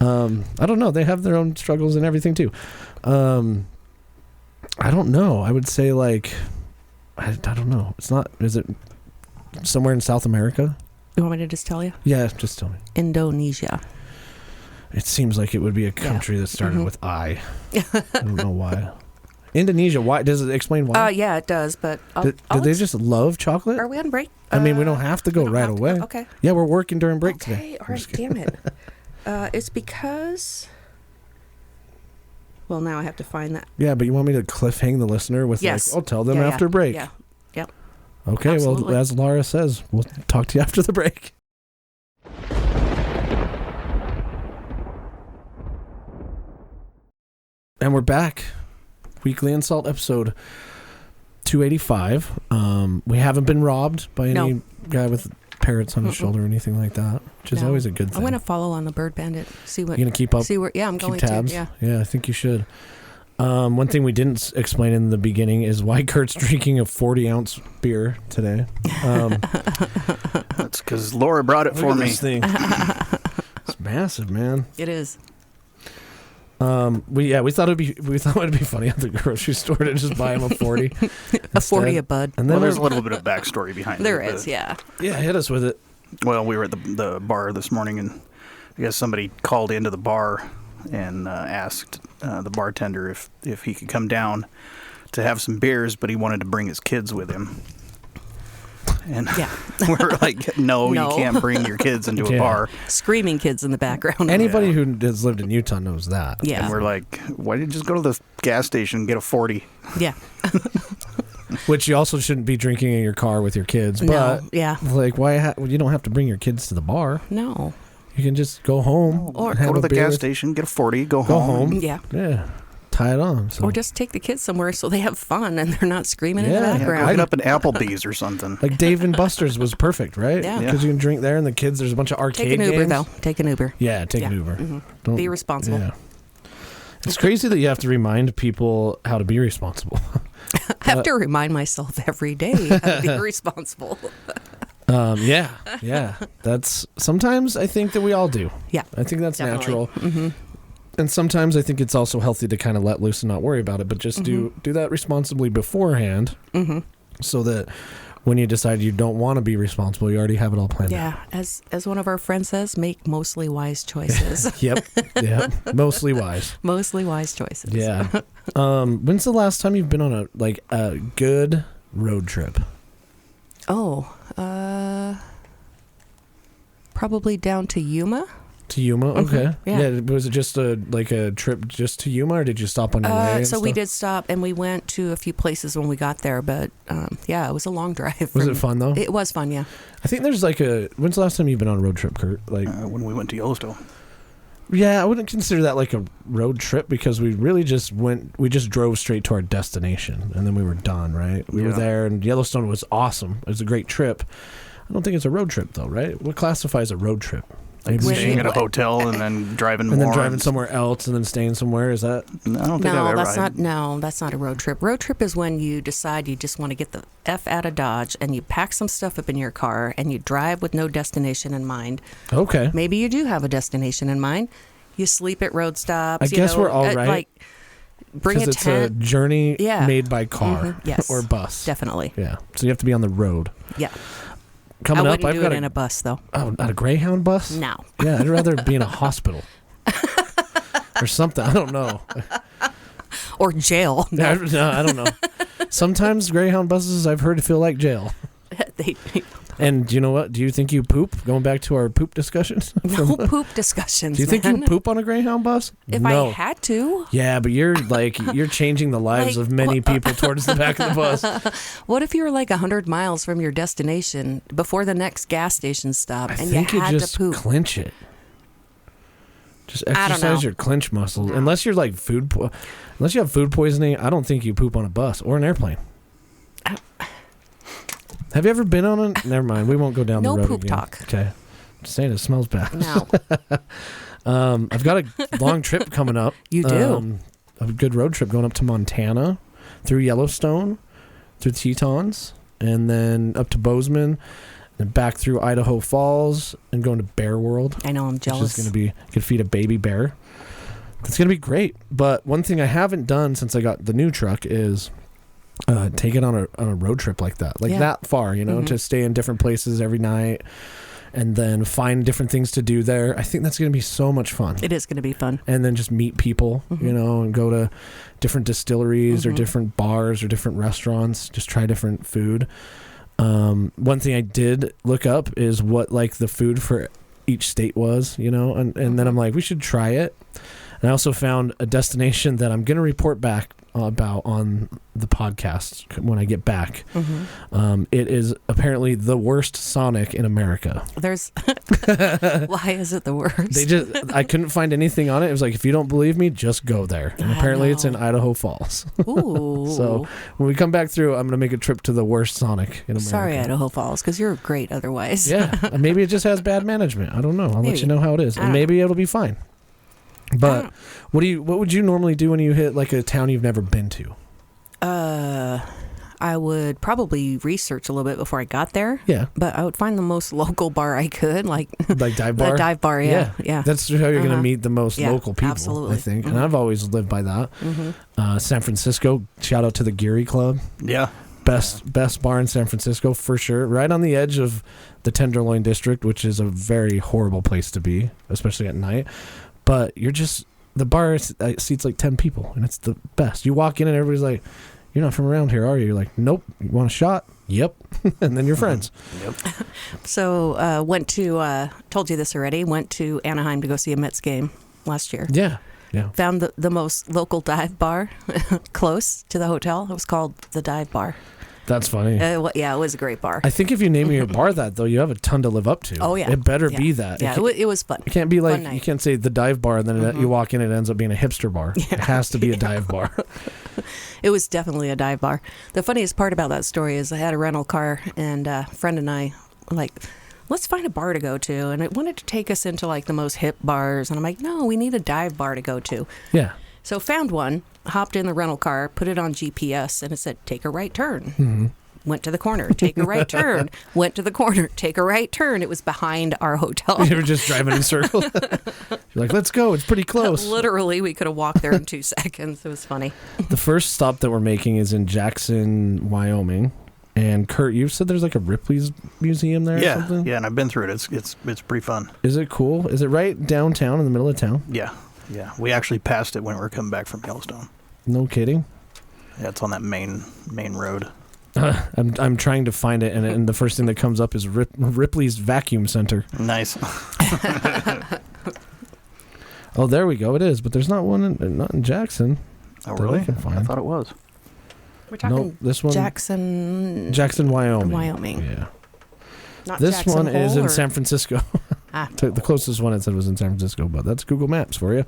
I don't know. They have their own struggles and everything too. I don't know. I would say I don't know. It's not. Is it somewhere in South America? You want me to just tell you? Yeah, just tell me. Indonesia. It seems like it would be a country that started with I. I don't know why. Indonesia, why? Does it explain why? Yeah, it does, but... Do they just love chocolate? Are we on break? I mean, we don't have to go right away. Okay. Yeah, we're working during break today. Okay, all right, damn it. It's because... Well, now I have to find that. Yeah, but you want me to cliffhang the listener with I'll tell them after break. Yeah, yep. Okay, Absolutely. well, as Laura says, we'll talk to you after the break. And we're back. Weekly InSalt episode 285. We haven't been robbed by any guy with parrots on his shoulder or anything like that, which is always a good thing. I'm going to follow on the Bird Bandit. See what. You're going to keep up? I'm going tabs? to. Yeah, I think you should. One thing we didn't explain in the beginning is why Curt's drinking a 40-ounce beer today. That's because Laura brought it for me. This thing. It's massive, man. It is. We thought it'd be funny at the grocery store to just buy him a 40. A 40 a bud. And then there's a little bit of backstory behind it. There is, yeah. Yeah, hit us with it. Well, we were at the bar this morning, and I guess somebody called into the bar and asked the bartender if he could come down to have some beers, but he wanted to bring his kids with him. And we're like, no, you can't bring your kids into a bar. Screaming kids in the background. Anybody who has lived in Utah knows that. Yeah. And we're like, why didn't you just go to the gas station and get a 40? Yeah. Which you also shouldn't be drinking in your car with your kids. But, like, why? You don't have to bring your kids to the bar. No. You can just go home. Or go to the gas station, get a 40, go home. Yeah. Yeah. Tie it on. So. Or just take the kids somewhere so they have fun and they're not screaming in the background. Pick up an Applebee's or something. Like Dave and Buster's was perfect, right? Yeah. Because you can drink there, and the kids, there's a bunch of arcade games. Take an Uber, though. Take an Uber. Yeah, take an Uber. Mm-hmm. Don't be responsible. Yeah. It's crazy that you have to remind people how to be responsible. I have to remind myself every day how to be responsible. Yeah. That's sometimes I think that we all do. Yeah. I think that's definitely. natural. Mm-hmm. And sometimes I think it's also healthy to kind of let loose and not worry about it, but just do that responsibly beforehand, so that when you decide you don't want to be responsible, you already have it all planned out. Yeah, as one of our friends says, make mostly wise choices. Yep, mostly wise. Mostly wise choices. Yeah. When's the last time you've been on a good road trip? Oh, probably down to Yuma. To Yuma? Okay. Yeah. Was it just a trip just to Yuma, or did you stop on your way and stuff? We did stop, and we went to a few places when we got there, but it was a long drive. Was it fun, though? It was fun, yeah. I think there's when's the last time you've been on a road trip, Curt? When we went to Yellowstone. Yeah, I wouldn't consider that like a road trip, because we really just drove straight to our destination, and then we were done, right? We were there, and Yellowstone was awesome. It was a great trip. I don't think it's a road trip, though, right? What classifies a road trip? Like staying at a hotel and then driving more. And then driving somewhere else and then staying somewhere. Is that? No, I don't think I've ever. That's not a road trip. Road trip is when you decide you just want to get the F out of Dodge, and you pack some stuff up in your car and you drive with no destination in mind. Okay. Maybe you do have a destination in mind. You sleep at road stops. I guess we're all right. Bring a tent. It's a journey made by car or bus. Definitely. Yeah. So you have to be on the road. Yeah. Coming I up, wouldn't do it in a bus, though. Oh, not a Greyhound bus? No. Yeah, I'd rather be in a hospital or something. I don't know. Or jail. No, I don't know. Sometimes Greyhound buses, I've heard, feel like jail. And you know what? Do you think you poop? Going back to our poop discussions. No poop discussions. Do you think you poop on a Greyhound bus? If I had to. Yeah, but you're changing the lives of many people towards the back of the bus. What if you were 100 miles from your destination before the next gas station stop, and you had just to poop? Clench it. Just exercise your clench muscle. No. Unless you're unless you have food poisoning, I don't think you poop on a bus or an airplane. Have you ever been on a... Never mind. We won't go down the road again. No poop talk. Okay. Just saying it smells bad. No. I've got a long trip coming up. You do? A good road trip going up to Montana, through Yellowstone, through the Tetons, and then up to Bozeman, and back through Idaho Falls, and going to Bear World. I know, I'm jealous. Which is going to be... I could feed a baby bear. It's going to be great. But one thing I haven't done since I got the new truck is... take it on a road trip like that, that far, to stay in different places every night and then find different things to do there. I think that's going to be so much fun. It is going to be fun. And then just meet people, and go to different distilleries or different bars or different restaurants, just try different food. One thing I did look up is what the food for each state was, and then I'm like, we should try it. And I also found a destination that I'm going to report back about on the podcast when I get back. It is apparently the worst Sonic in America. Why is it the worst? I couldn't find anything on it. It was like, if you don't believe me, just go there. And apparently it's in Idaho Falls. Ooh. So when we come back through, I'm going to make a trip to the worst Sonic in America. Sorry, Idaho Falls, because you're great otherwise. Yeah, maybe it just has bad management. I don't know. I'll let you know how it is. And maybe it'll be fine. But what would you normally do when you hit a town you've never been to? I would probably research a little bit before I got there. Yeah. But I would find the most local bar I could, like dive bar. The dive bar, yeah. That's how you're going to meet the most local people, absolutely. I think. And I've always lived by that. San Francisco, shout out to the Geary Club. Yeah. Best bar in San Francisco for sure. Right on the edge of the Tenderloin District, which is a very horrible place to be, especially at night. But the bar seats 10 people, and it's the best. You walk in and everybody's like, you're not from around here, are you? You're like, nope. You want a shot? Yep. And then you're friends. Yep. So told you this already, went to Anaheim to go see a Mets game last year. Yeah. Found the most local dive bar close to the hotel. It was called the Dive Bar. That's funny. It was a great bar. I think if you name your bar that, though, you have a ton to live up to. Oh, yeah. It better be that. Yeah, it was fun. It can't be you can't say the dive bar, and then you walk in and it ends up being a hipster bar. Yeah. It has to be a dive bar. It was definitely a dive bar. The funniest part about that story is I had a rental car, and a friend and I were like, let's find a bar to go to. And it wanted to take us into the most hip bars. And I'm like, no, we need a dive bar to go to. Yeah. So found one, hopped in the rental car, put it on GPS, and it said, take a right turn. Went to the corner, take a right turn. Went to the corner, take a right turn. It was behind our hotel. You were just driving in circles. You're like, let's go. It's pretty close. Literally, we could have walked there in 2 seconds. It was funny. The first stop that we're making is in Jackson, Wyoming. And Curt, you said there's a Ripley's Museum there or something? Yeah, and I've been through it. It's pretty fun. Is it cool? Is it right downtown in the middle of town? Yeah. We actually passed it when we were coming back from Yellowstone. No kidding? Yeah, it's on that main road. I'm trying to find it, and the first thing that comes up is Ripley's Vacuum Center. Nice. Oh, there we go. It is, but there's not one not in Jackson. Oh, really? I can find. I thought it was. We're talking this one, Jackson, Wyoming. Yeah. Not this Jackson one Hole, is in San Francisco. The closest one it said was in San Francisco, but that's Google Maps for you.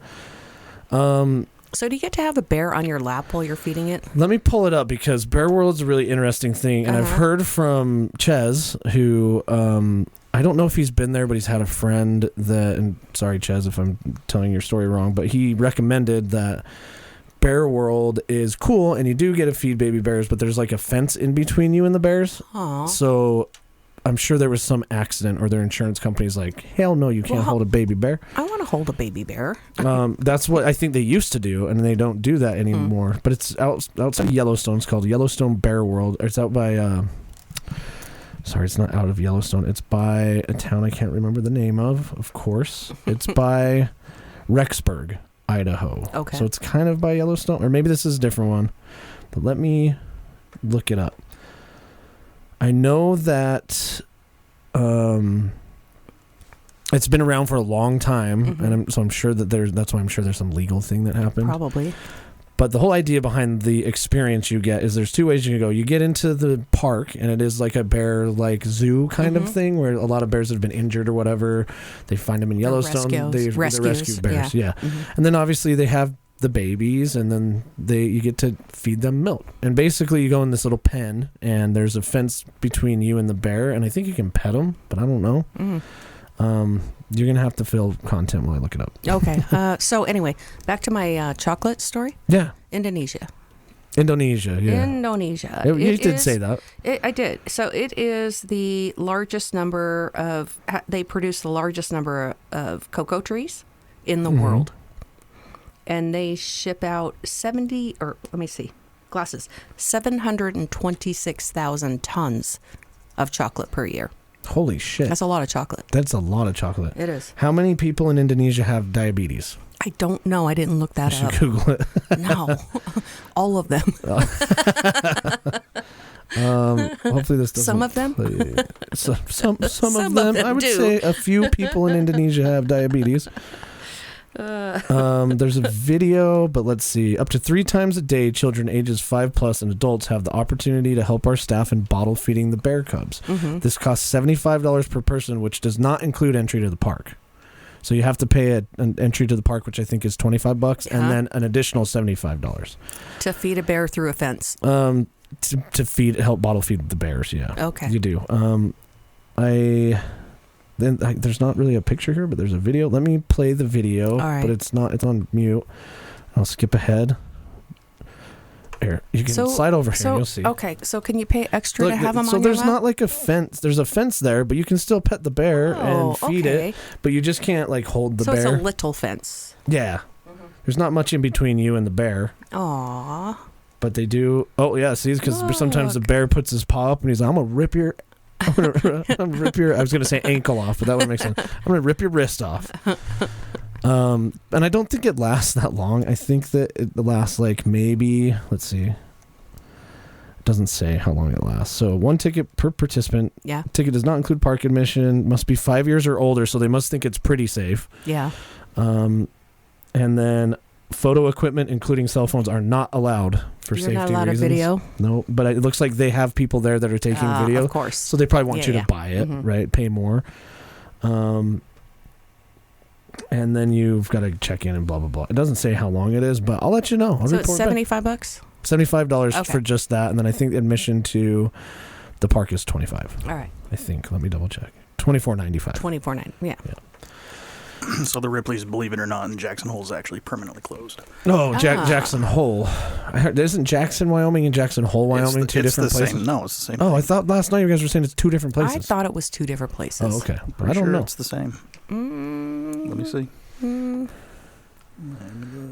So do you get to have a bear on your lap while you're feeding it? Let me pull it up because Bear World's a really interesting thing. And I've heard from Ches, who I don't know if he's been there, but he's had a friend that, and sorry, Ches, if I'm telling your story wrong, but he recommended that Bear World is cool and you do get to feed baby bears, but there's a fence in between you and the bears. Aww. So I'm sure there was some accident or their insurance company's like, hell no, you can't hold a baby bear. I want to hold a baby bear. That's what I think they used to do, and they don't do that anymore. But it's outside Yellowstone. It's called Yellowstone Bear World. It's out by, sorry, it's not out of Yellowstone. It's by a town I can't remember the name of course. It's by Rexburg, Idaho. Okay. So it's kind of by Yellowstone, or maybe this is a different one. But let me look it up. I know that it's been around for a long time, and I'm sure that that's why I'm sure there's some legal thing that happened. Probably. But the whole idea behind the experience you get is there's 2 ways you can go. You get into the park, and it is like a bear zoo kind of thing, where a lot of bears that have been injured or whatever, they find them in Yellowstone. They rescue bears. Yeah. And then obviously they have the babies, and then you get to feed them milk. And basically you go in this little pen, and there's a fence between you and the bear, and I think you can pet them, but I don't know. You're gonna have to fill content while I look it up. Okay. So anyway, back to my chocolate story. Yeah. Indonesia. Yeah. Indonesia. You did say that. I did. So it is the largest number of. They produce the largest number of cocoa trees in the world. And they ship out 70, or let me see. glasses. 726,000 tons of chocolate per year. Holy shit. That's a lot of chocolate. That's a lot of chocolate. It is. How many people in Indonesia have diabetes? I don't know. I didn't look that up. You should Google it. No. All of them. Hopefully this doesn't. Some of them? Some of them. I would say a few people in Indonesia have diabetes. There's a video, but let's see. Up to 3 times a day, children ages 5+ and adults have the opportunity to help our staff in bottle feeding the bear cubs. Mm-hmm. This costs $75 per person, which does not include entry to the park. So you have to pay an entry to the park, which I think is $25, and then an additional $75 to feed a bear through a fence. To help bottle feed the bears. Yeah. Okay. You do. There's not really a picture here, but there's a video. Let me play the video. All right. But it's on mute. I'll skip ahead. Here, you can slide over here and you'll see. Okay, so can you pay extra to have them on your lap? So there's not like a fence. There's a fence there, but you can still pet the bear and feed it. But you just can't like hold the bear. So it's a little fence. Yeah. Mm-hmm. There's not much in between you and the bear. Aww. But they do. Oh yeah, see, because sometimes the bear puts his paw up and he's like, I'm gonna rip your. I was gonna say ankle off, but that would make sense. I'm gonna rip your wrist off. And I don't think it lasts that long. I think that it lasts like maybe, let's see. It doesn't say how long it lasts. So 1 ticket per participant. Yeah. Ticket does not include park admission. Must be 5 years or older, so they must think it's pretty safe. Yeah. And then photo equipment, including cell phones, are not allowed for safety reasons. You're not allowed a video? No, but it looks like they have people there that are taking video. Of course. So they probably want you to buy it, right? Pay more. And then you've got to check in and blah, blah, blah. It doesn't say how long it is, but I'll let you know. So it's $75? $75 for just that. And then I think admission to the park is $25. All right. I think. Let me double check. $24.95. $24.95. Yeah. So the Ripley's, believe it or not, in Jackson Hole is actually permanently closed. Oh, Jackson Hole. I heard, isn't Jackson, Wyoming and Jackson Hole, Wyoming two different places? Same. No, it's the same. Oh, I thought last night you guys were saying it's 2 different places. I thought it was 2 different places. Oh, okay. I don't know. It's the same. Let me see.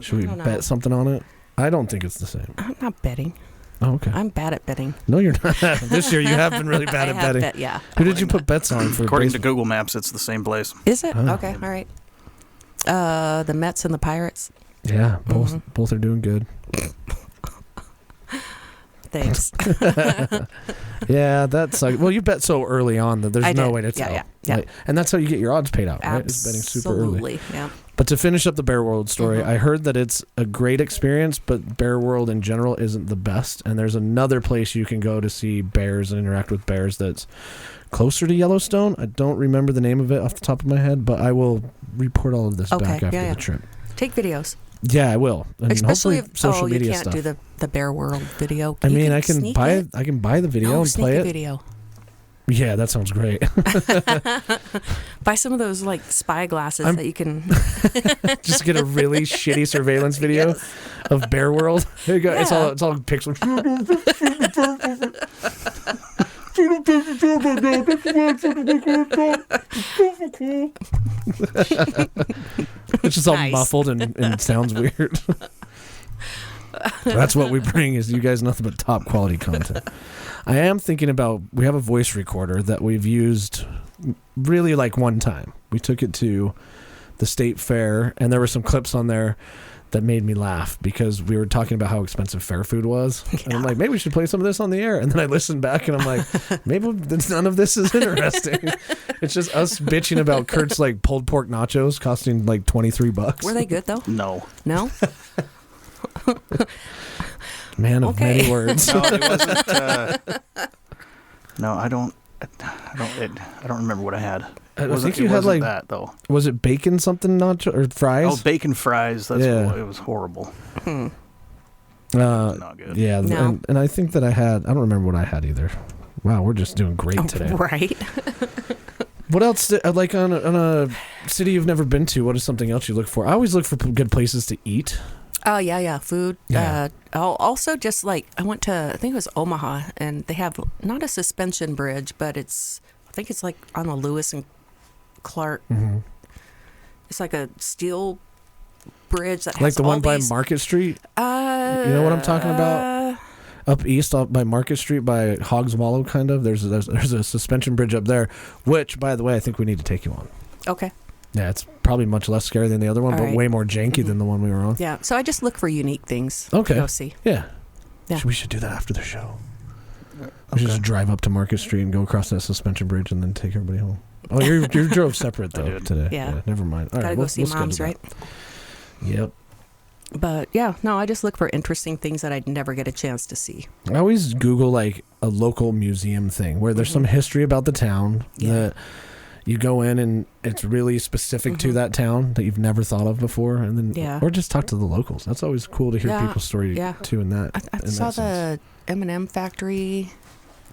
Should we bet something on it? I don't think it's the same. I'm not betting. Oh, okay. I'm bad at betting. No, you're not. This year you have been really bad at betting. Yeah. Who did you put bets on for? According to Google Maps, it's the same place. Is it? Oh. Okay. All right. The Mets and the Pirates. Yeah, both are doing good. Thanks. Yeah, that's like, well, you bet so early on that there's no way to tell. Yeah. Like, and that's how you get your odds paid out, right? It's betting super early. Absolutely, yeah. But to finish up the Bear World story, I heard that it's a great experience, but Bear World in general isn't the best. And there's another place you can go to see bears and interact with bears that's closer to Yellowstone. I don't remember the name of it off the top of my head, but I will report all of this back after the trip. Take videos. Yeah, I will. And especially if social media you can't stuff. do the Bear World video. I mean, I can buy the video and play it. Video. Yeah, that sounds great. Buy some of those like spy glasses that you can just get a really shitty surveillance video of Bear World. There you go. Yeah. It's all pixels. It's just all muffled and sounds weird. That's what we bring, is you guys nothing but top quality content. I am thinking about, we have a voice recorder that we've used really like one time. We took it to the state fair and there were some clips on there that made me laugh because we were talking about how expensive fair food was. Yeah. And I'm like, maybe we should play some of this on the air. And then I listened back and I'm like, maybe none of this is interesting. It's just us bitching about Curt's like pulled pork nachos costing like $23. Were they good though? No. No? Man of many words. No, it wasn't. No, I don't remember what I had. I think you had like that though. Was it bacon something nacho or fries? Oh, bacon fries. That's it was horrible. Not good. Yeah, no. and I think that I don't remember what I had either. Wow, we're just doing great today. Right. What else? Like on a city you've never been to, what is something else you look for? I always look for good places to eat. Oh, yeah, food. Yeah. Also, just like, I went to, I think it was Omaha, and they have not a suspension bridge, but I think it's like on the Lewis and Clark. Mm-hmm. It's like a steel bridge that has like the all one by Market Street? You know what I'm talking about? up east by Market Street by Hogs Wallow, kind of. There's a suspension bridge up there, which, by the way, I think we need to take you on. Okay. Yeah, it's probably much less scary than the other one, but way more janky than the one we were on. Yeah, so I just look for unique things to go see. Yeah. We should do that after the show. We should just drive up to Market Street and go across that suspension bridge and then take everybody home. Oh, you drove separate, though, today. Yeah. Never mind. All right, go see Moms, right? Yep. But, yeah, no, I just look for interesting things that I'd never get a chance to see. I always Google, like, a local museum thing where there's some history about the town that you go in and it's really specific to that town that you've never thought of before. And then, or just talk to the locals. That's always cool to hear people's story, too, in that I saw the M&M factory,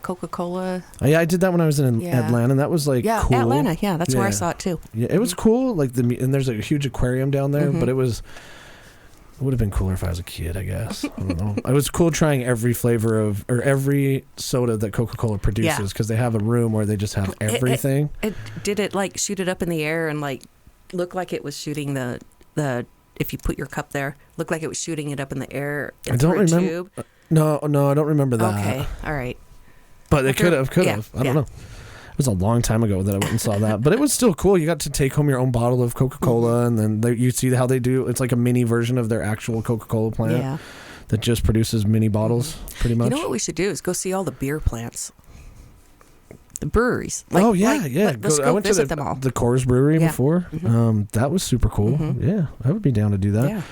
Coca-Cola. Oh, yeah, I did that when I was in Atlanta, and that was, like, cool. Yeah, Atlanta, that's where I saw it, too. Yeah, it was cool. Like and there's a huge aquarium down there, but it would have been cooler if I was a kid, I guess. I don't know. It was cool trying every flavor or every soda that Coca-Cola produces because they have a room where they just have everything. Did it like shoot it up in the air and like look like it was shooting the if you put your cup there, looked like it was shooting it up in the air? I don't remember. Tube? No, I don't remember that. Okay, all right. But they could have. I don't know. It was a long time ago that I went and saw that, but it was still cool. You got to take home your own bottle of Coca-Cola, and then you see how they do. It's like a mini version of their actual Coca-Cola plant that just produces mini bottles, pretty much. You know what we should do is go see all the beer plants, the breweries. Let's I went to them all. The Coors Brewery before. That was super cool. Yeah, I would be down to do that.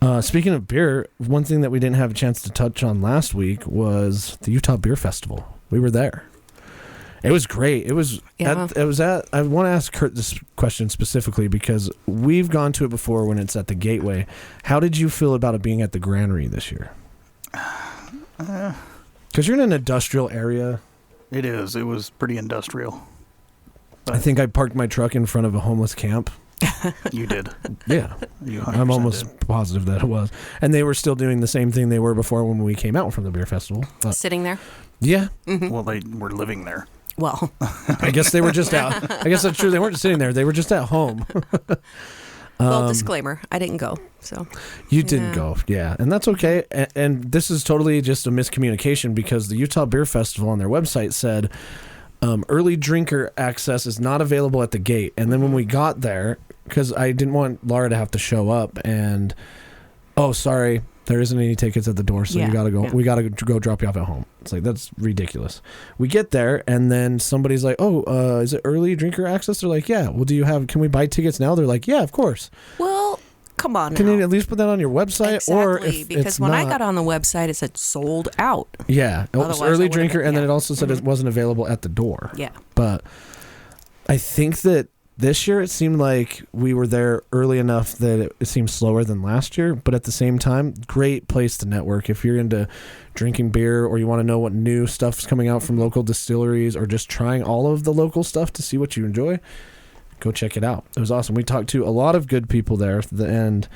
Yeah. Speaking of beer, one thing that we didn't have a chance to touch on last week was the Utah Beer Festival. We were there. It was great. I want to ask Curt this question specifically because we've gone to it before when it's at the Gateway. How did you feel about it being at the Granary this year? Because you're in an industrial area. It is. It was pretty industrial. I think I parked my truck in front of a homeless camp. You did. Yeah. I'm almost positive that it was. And they were still doing the same thing they were before when we came out from the beer festival. Sitting there? Yeah. Well, they were living there. Well, I guess they were just out. I guess that's true. They weren't sitting there. They were just at home. Well, disclaimer, I didn't go. So you didn't go. Yeah. And that's okay. And this is totally just a miscommunication because the Utah Beer Festival on their website said early drinker access is not available at the gate. And then when we got there, because I didn't want Laura to have to show up and, sorry, there isn't any tickets at the door, so you gotta go. We gotta go drop you off at home. It's like, that's ridiculous. We get there, and then somebody's like, is it early drinker access? They're like, yeah. Well, can we buy tickets now? They're like, yeah, of course. Well, come on now. Can you at least put that on your website? Exactly, or if because it's when not, I got on the website, it said sold out. Yeah, it was early drinker, and then it also said it wasn't available at the door. Yeah. But I think that this year, it seemed like we were there early enough that it seemed slower than last year. But at the same time, great place to network. If you're into drinking beer or you want to know what new stuff's coming out from local distilleries or just trying all of the local stuff to see what you enjoy, go check it out. It was awesome. We talked to a lot of good people there, and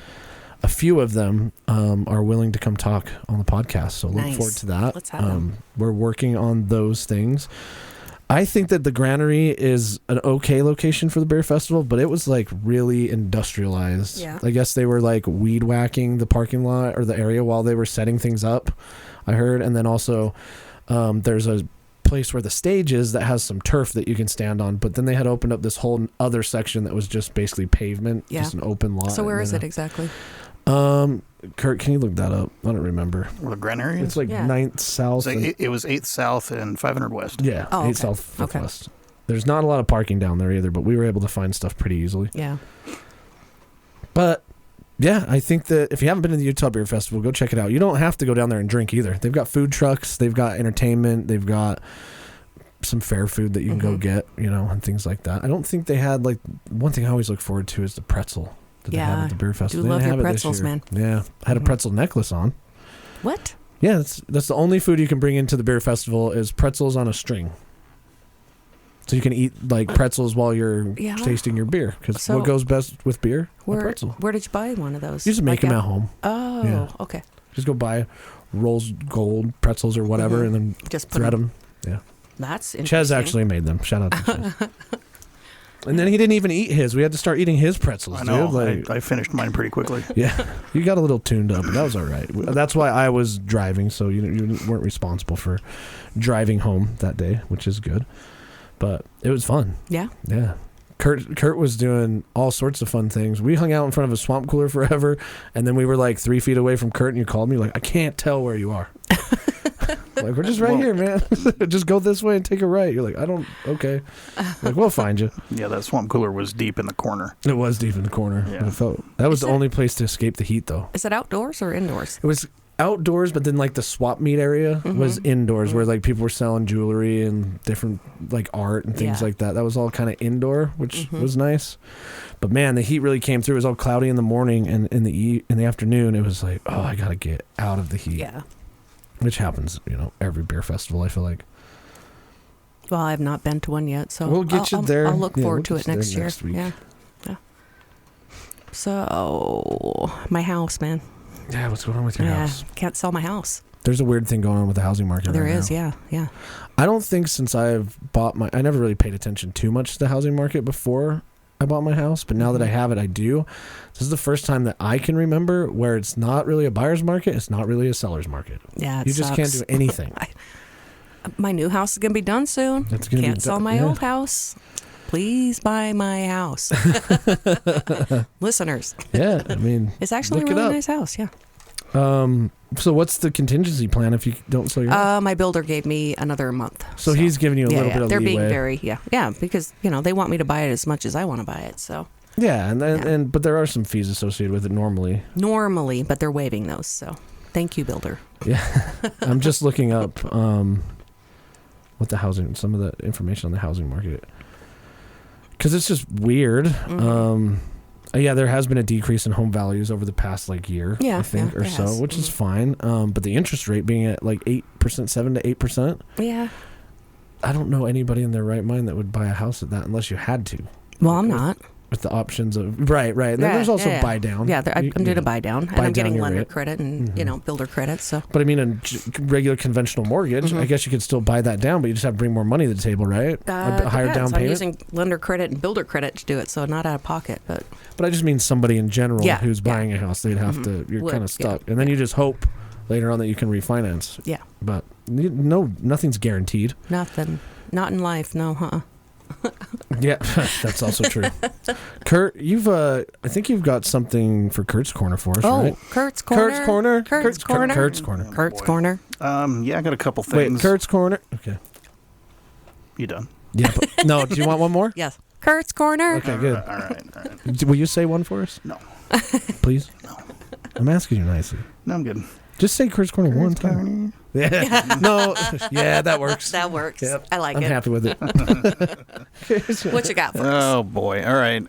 a few of them are willing to come talk on the podcast. So look forward to that. Let's have them. We're working on those things. I think that the Granary is an okay location for the beer festival, but it was like really industrialized. Yeah. I guess they were like weed whacking the parking lot or the area while they were setting things up, I heard. And then also there's a place where the stage is that has some turf that you can stand on, but then they had opened up this whole other section that was just basically pavement, just an open lot. So where is it exactly? Curt, can you look that up? I don't remember. Where the Granary is? It's like 9th South. It was 8th South and 500 West. Yeah, 8th South, 5th West. There's not a lot of parking down there either, but we were able to find stuff pretty easily. Yeah. But, yeah, I think that if you haven't been to the Utah Beer Festival, go check it out. You don't have to go down there and drink either. They've got food trucks. They've got entertainment. They've got some fair food that you can go get, and things like that. I don't think they had, one thing I always look forward to is the pretzel. They have at the beer festival. Do love your pretzels, man. Yeah, I had a pretzel necklace on. What? Yeah, that's the only food you can bring into the beer festival is pretzels on a string. So you can eat pretzels while you're tasting your beer. Because what goes best with beer? A pretzel. Where did you buy one of those? You just make them at home. Oh, yeah. Okay. Just go buy Rolls Gold pretzels or whatever, and then just thread them. Yeah. That's interesting. Ches actually made them. Shout out to Ches. And then he didn't even eat his. We had to start eating his pretzels, I know. dude. Like, I finished mine pretty quickly. Yeah, you got a little tuned up, but that was all right. That's why I was driving, so you weren't responsible for driving home that day, which is good. But it was fun. Yeah. Yeah. Curt was doing all sorts of fun things. We hung out in front of a swamp cooler forever, and then we were like 3 feet away from Curt, and you called me like, I can't tell where you are. Like, we're just right here, man. Just go this way and take a right. You're like, okay. Like, we'll find you. Yeah, that swamp cooler was deep in the corner. It was deep in the corner. Yeah. That was the only place to escape the heat, though. Is it outdoors or indoors? It was outdoors, but then like the swap meet area was indoors, where like people were selling jewelry and different like art and things like that. That was all kind of indoor, which was nice. But man, the heat really came through. It was all cloudy in the morning, and in the afternoon, it was like, oh, I gotta get out of the heat. Yeah. Which happens, every beer festival, I feel like. Well, I've not been to one yet, so we'll get you there. I'll look forward to it next year. Next week. Yeah. So, my house, man. Yeah, what's going on with your house? Can't sell my house. There's a weird thing going on with the housing market. There right is, now. yeah. I don't think since I've bought I never really paid attention too much to the housing market before I bought my house, but now that I have it, I do. This is the first time that I can remember where it's not really a buyer's market, it's not really a seller's market. Yeah, you just can't do anything. My new house is going to be done soon. Can't sell my old house. Please buy my house. Listeners. Yeah, I mean, it's actually a really nice house, yeah. So what's the contingency plan if you don't sell your house? My builder gave me another month. So he's giving you a little bit of They're leeway. being very, because, they want me to buy it as much as I want to buy it, so. Yeah, but there are some fees associated with it normally. Normally, but they're waiving those, so thank you, builder. Yeah. I'm just looking up some of the information on the housing market. Because it's just weird. There has been a decrease in home values over the past year, I think, or so, which is fine. But the interest rate being at 8%, 7 to 8%. Yeah. I don't know anybody in their right mind that would buy a house at that unless you had to. Well, I'm not. With the options of right. There's also buy down. Yeah, I'm doing a buy down, and I'm getting lender credit and builder credit. So, but I mean, a regular conventional mortgage, I guess you could still buy that down, but you just have to bring more money to the table, right? A higher down payment. I'm using lender credit and builder credit to do it, so not out of pocket. But I just mean somebody in general who's buying a house, they'd have to. You're kind of stuck, and then you just hope later on that you can refinance. Yeah, but nothing's guaranteed. Nothing, not in life. No, Yeah, that's also true. Curt, I think you've got something for Curt's Corner for us, right? Curt's Corner. Curt's Corner. Curt's Corner. Curt's Corner. Curt's Corner. Yeah, I got a couple things. Wait, Curt's Corner. Okay. You done? Yeah. No, do you want one more? Yes. Curt's Corner. Okay, good. All right. Will you say one for us? No. Please? No. I'm asking you nicely. No, I'm good. Just say Curt's Corner one time. Yeah. No. Yeah, that works. That works. Yep. I like it. I'm happy with it. What you got for us? Oh, boy. All right.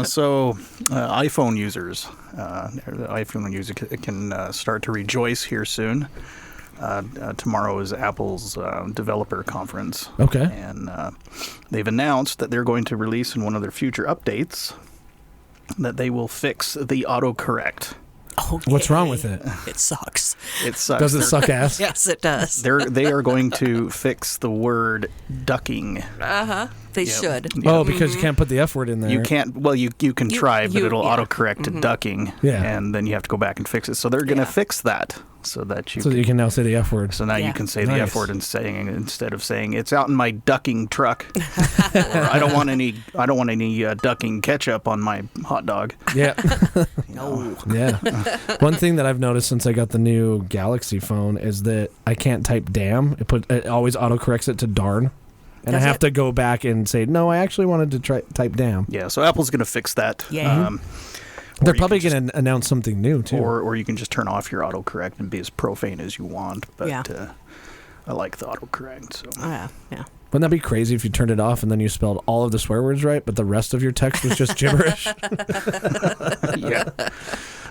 So iPhone users, iPhone user can start to rejoice here soon. Tomorrow is Apple's developer conference. Okay. And they've announced that they're going to release in one of their future updates that they will fix the autocorrect. Okay. What's wrong with it? It sucks. It sucks. Does it suck ass? Yes, it does. They are going to fix the word ducking. They should. Oh, because you can't put the F word in there. You can't. Well, you can try, but it'll autocorrect to ducking. Yeah. And then you have to go back and fix it. So they're going to fix that so that you can now say the F word. So now you can say the F word instead of saying it's out in my ducking truck. Or I don't want any ducking ketchup on my hot dog. Yeah. No. Yeah. One thing that I've noticed since I got the new Galaxy phone is that I can't type damn. It always autocorrects it to darn. And I have to go back and say, no, I actually wanted to type damn. Yeah, so Apple's going to fix that. Yeah. They're probably going to announce something new, too. Or you can just turn off your autocorrect and be as profane as you want. But I like the autocorrect. So. Yeah. Wouldn't that be crazy if you turned it off and then you spelled all of the swear words right, but the rest of your text was just gibberish? Yeah.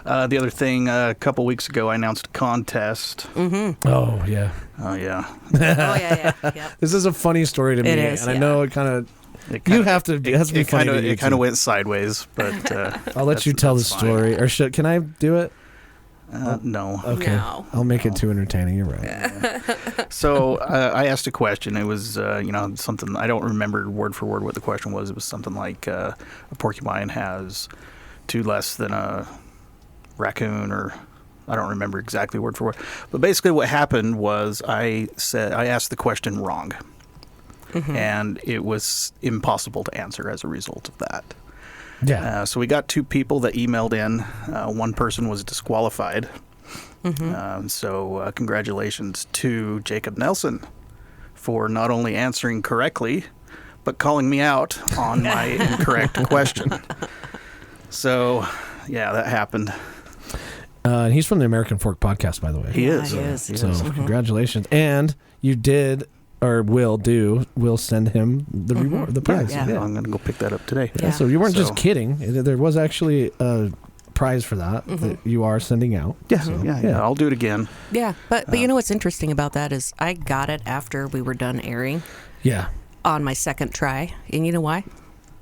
The other thing, a couple weeks ago, I announced a contest. Mm-hmm. Oh, yeah. Oh, yeah. Yeah. This is a funny story to me. It is, and I know it kind of... You have to. It has to be funny. It kind of went sideways, but I'll let you tell the story. Or can I do it? No. Okay. No. I'll make it too entertaining. You're right. So I asked a question. It was, something, I don't remember word for word what the question was. It was something like a porcupine has 2 less than a raccoon, or I don't remember exactly word for word. But basically what happened was I asked the question wrong. And it was impossible to answer as a result of that. Yeah. So we got 2 people that emailed in. One person was disqualified. So congratulations to Jacob Nelson for not only answering correctly, but calling me out on my incorrect question. So, yeah, that happened. And he's from the American Fork podcast, by the way. He is. He is. So congratulations. And you did, or will send him the reward, the prize. Yeah. I'm going to go pick that up today. Yeah. So you weren't just kidding. There was actually a prize for that you are sending out. Yeah, so, yeah. I'll do it again. Yeah, but you know what's interesting about that is I got it after we were done airing. Yeah. On my second try. And you know why?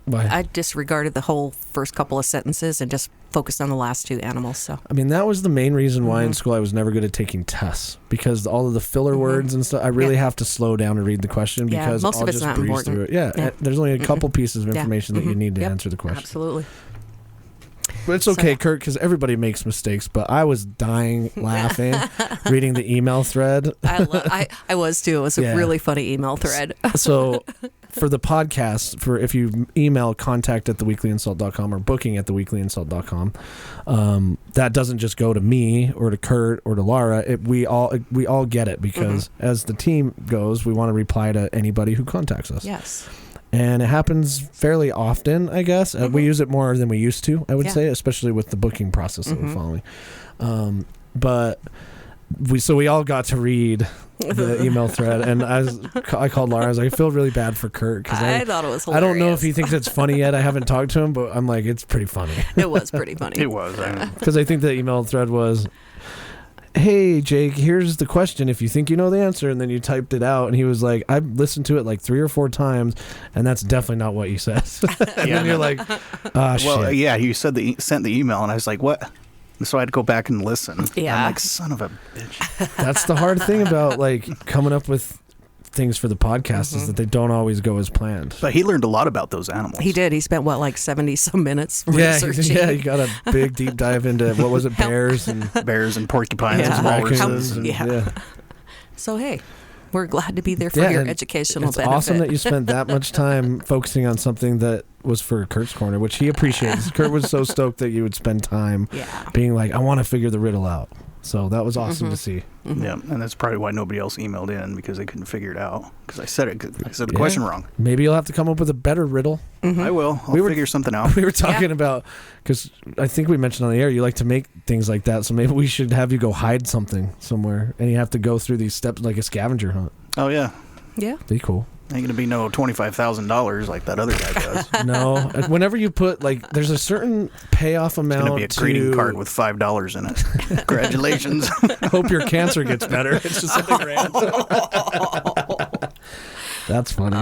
Why? I disregarded the whole first couple of sentences and just focused on the last 2 animals. So I mean, that was the main reason why in school I was never good at taking tests, because all of the filler words and stuff, I really have to slow down and read the question, because most I'll of it's just not breeze important. through it. Yeah, there's only a couple pieces of information that you need to Yep. answer the question. Absolutely. But it's okay, Curt, because everybody makes mistakes. But I was dying laughing reading the email thread. I was too. It was a really funny email thread. So for the podcast, if you email contact@theweeklyInsult.com or booking@theweeklyInsult.com, that doesn't just go to me or to Curt or to Laura. We all get it, because as the team goes, we want to reply to anybody who contacts us. Yes. And it happens fairly often, I guess. We use it more than we used to, I would say, especially with the booking process that we're following. But we all got to read the email thread, and I called Laura. I was like, I feel really bad for Curt, because I thought it was hilarious. I don't know if he thinks it's funny yet. I haven't talked to him, but I'm like, it's pretty funny. It was pretty funny. It was. Because I think the email thread was, hey, Jake, here's the question if you think you know the answer. And then you typed it out, and he was like, I've listened to it like 3 or 4 times, and that's definitely not what you said. And then you're like, shit. Well, yeah, you said sent the email, and I was like, what? So I had to go back and listen. Yeah. I'm like, son of a bitch. That's the hard thing about like coming up with things for the podcast is that they don't always go as planned. But he learned a lot about those animals. He did. He spent, 70 some minutes researching. Yeah, you got a big deep dive into, what was it, bears and porcupines and walruses. Yeah. So, hey, we're glad to be there for your educational benefit. It's awesome that you spent that much time focusing on something that was for Curt's Corner, which he appreciates. Curt was so stoked that you would spend time being like, I want to figure the riddle out. So that was awesome to see. Yeah, and that's probably why nobody else emailed in, because they couldn't figure it out. Because I said the question wrong. Maybe you'll have to come up with a better riddle. I will. I'll figure something out. We were talking about, because I think we mentioned on the air, you like to make things like that. So maybe we should have you go hide something somewhere, and you have to go through these steps like a scavenger hunt. Oh, yeah. Yeah. Be cool. Ain't going to be no $25,000 like that other guy does. No. Whenever you put, there's a certain payoff amount. It's going to be a greeting card with $5 in it. Congratulations. Hope your cancer gets better. It's just $1,000. That's funny.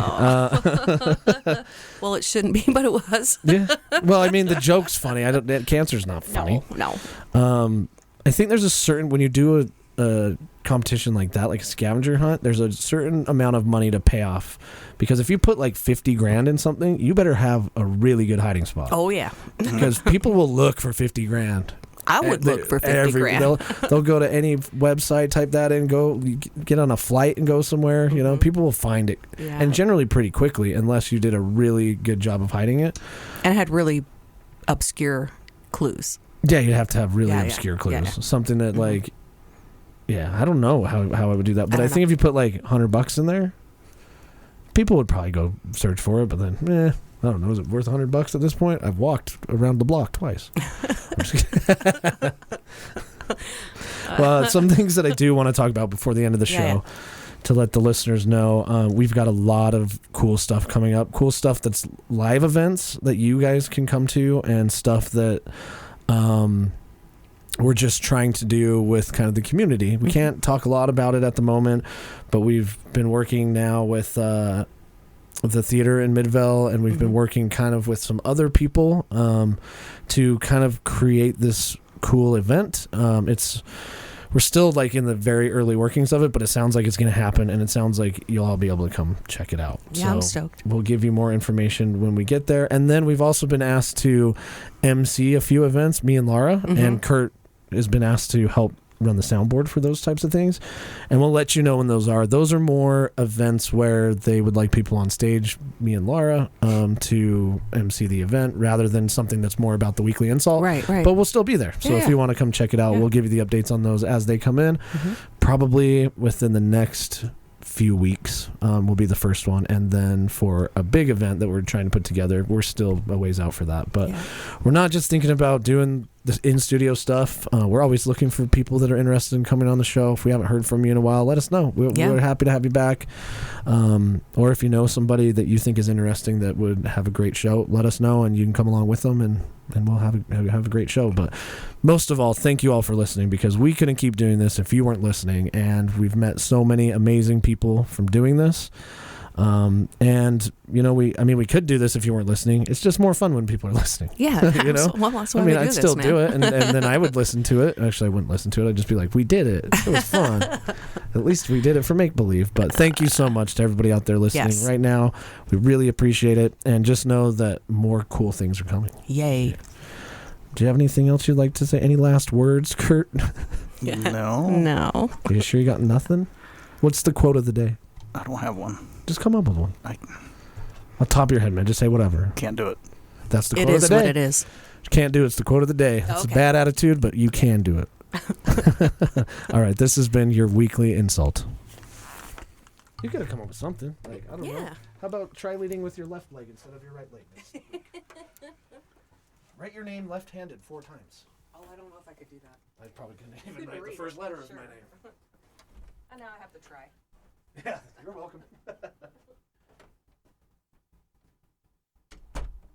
Well, it shouldn't be, but it was. Yeah. Well, I mean, the joke's funny. Cancer's not funny. No. I think there's a certain, when you do a competition like that, like a scavenger hunt, there's a certain amount of money to pay off, because if you put like $50,000 in something, you better have a really good hiding spot. Oh yeah, because people will look for $50,000. I would look for $50,000. They'll go to any website, type that in, go get on a flight and go somewhere. You know, people will find it, and generally pretty quickly, unless you did a really good job of hiding it and had really obscure clues. Yeah, you'd have to have really obscure clues, something that like. Yeah, I don't know how I would do that, but I think if you put like $100 in there, people would probably go search for it. But then, I don't know. Is it worth $100 at this point? I've walked around the block twice. Well, some things that I do want to talk about before the end of the show, to let the listeners know, we've got a lot of cool stuff coming up. Cool stuff that's live events that you guys can come to, and stuff that. We're just trying to do with kind of the community. We can't talk a lot about it at the moment, but we've been working now with the theater in Midvale, and we've been working kind of with some other people to kind of create this cool event. We're still like in the very early workings of it, but it sounds like it's going to happen, and it sounds like you'll all be able to come check it out. Yeah, I'm stoked. We'll give you more information when we get there. And then we've also been asked to MC a few events, me and Laura, and Curt has been asked to help run the soundboard for those types of things, and we'll let you know when those are. Those are more events where they would like people on stage, me and Laura, to MC the event rather than something that's more about the weekly InSalt. Right. But we'll still be there. So if you want to come check it out, we'll give you the updates on those as they come in. Probably within the next few weeks will be the first one, and then for a big event that we're trying to put together, we're still a ways out for that, but we're not just thinking about doing this in-studio stuff. We're always looking for people that are interested in coming on the show. If we haven't heard from you in a while, let us know. We're happy to have you back, or if you know somebody that you think is interesting that would have a great show, let us know and you can come along with them, and we'll have a great show. But most of all, thank you all for listening, because we couldn't keep doing this if you weren't listening, and we've met so many amazing people from doing this. And we could do this if you weren't listening. It's just more fun when people are listening. Yeah, that's why I'd still do it, and then I would listen to it. Actually, I wouldn't listen to it. I'd just be like, we did it. It was fun. At least we did it for make believe. But thank you so much to everybody out there listening right now. We really appreciate it, and just know that more cool things are coming. Yay! Do you have anything else you'd like to say? Any last words, Curt? No. Are you sure you got nothing? What's the quote of the day? I don't have one. Just come up with one. On top of your head, man. Just say whatever. Can't do it. That's the quote of the day. It is what it is. Can't do it. It's the quote of the day. It's a bad attitude, but you can do it. All right. This has been your weekly InSalt. You could have come up with something. I don't know. How about try leading with your left leg instead of your right leg? Write your name left-handed 4 times. Oh, I don't know if I could do that. I probably couldn't even write the first letter of my name. And now I have to try. Yeah, you're welcome.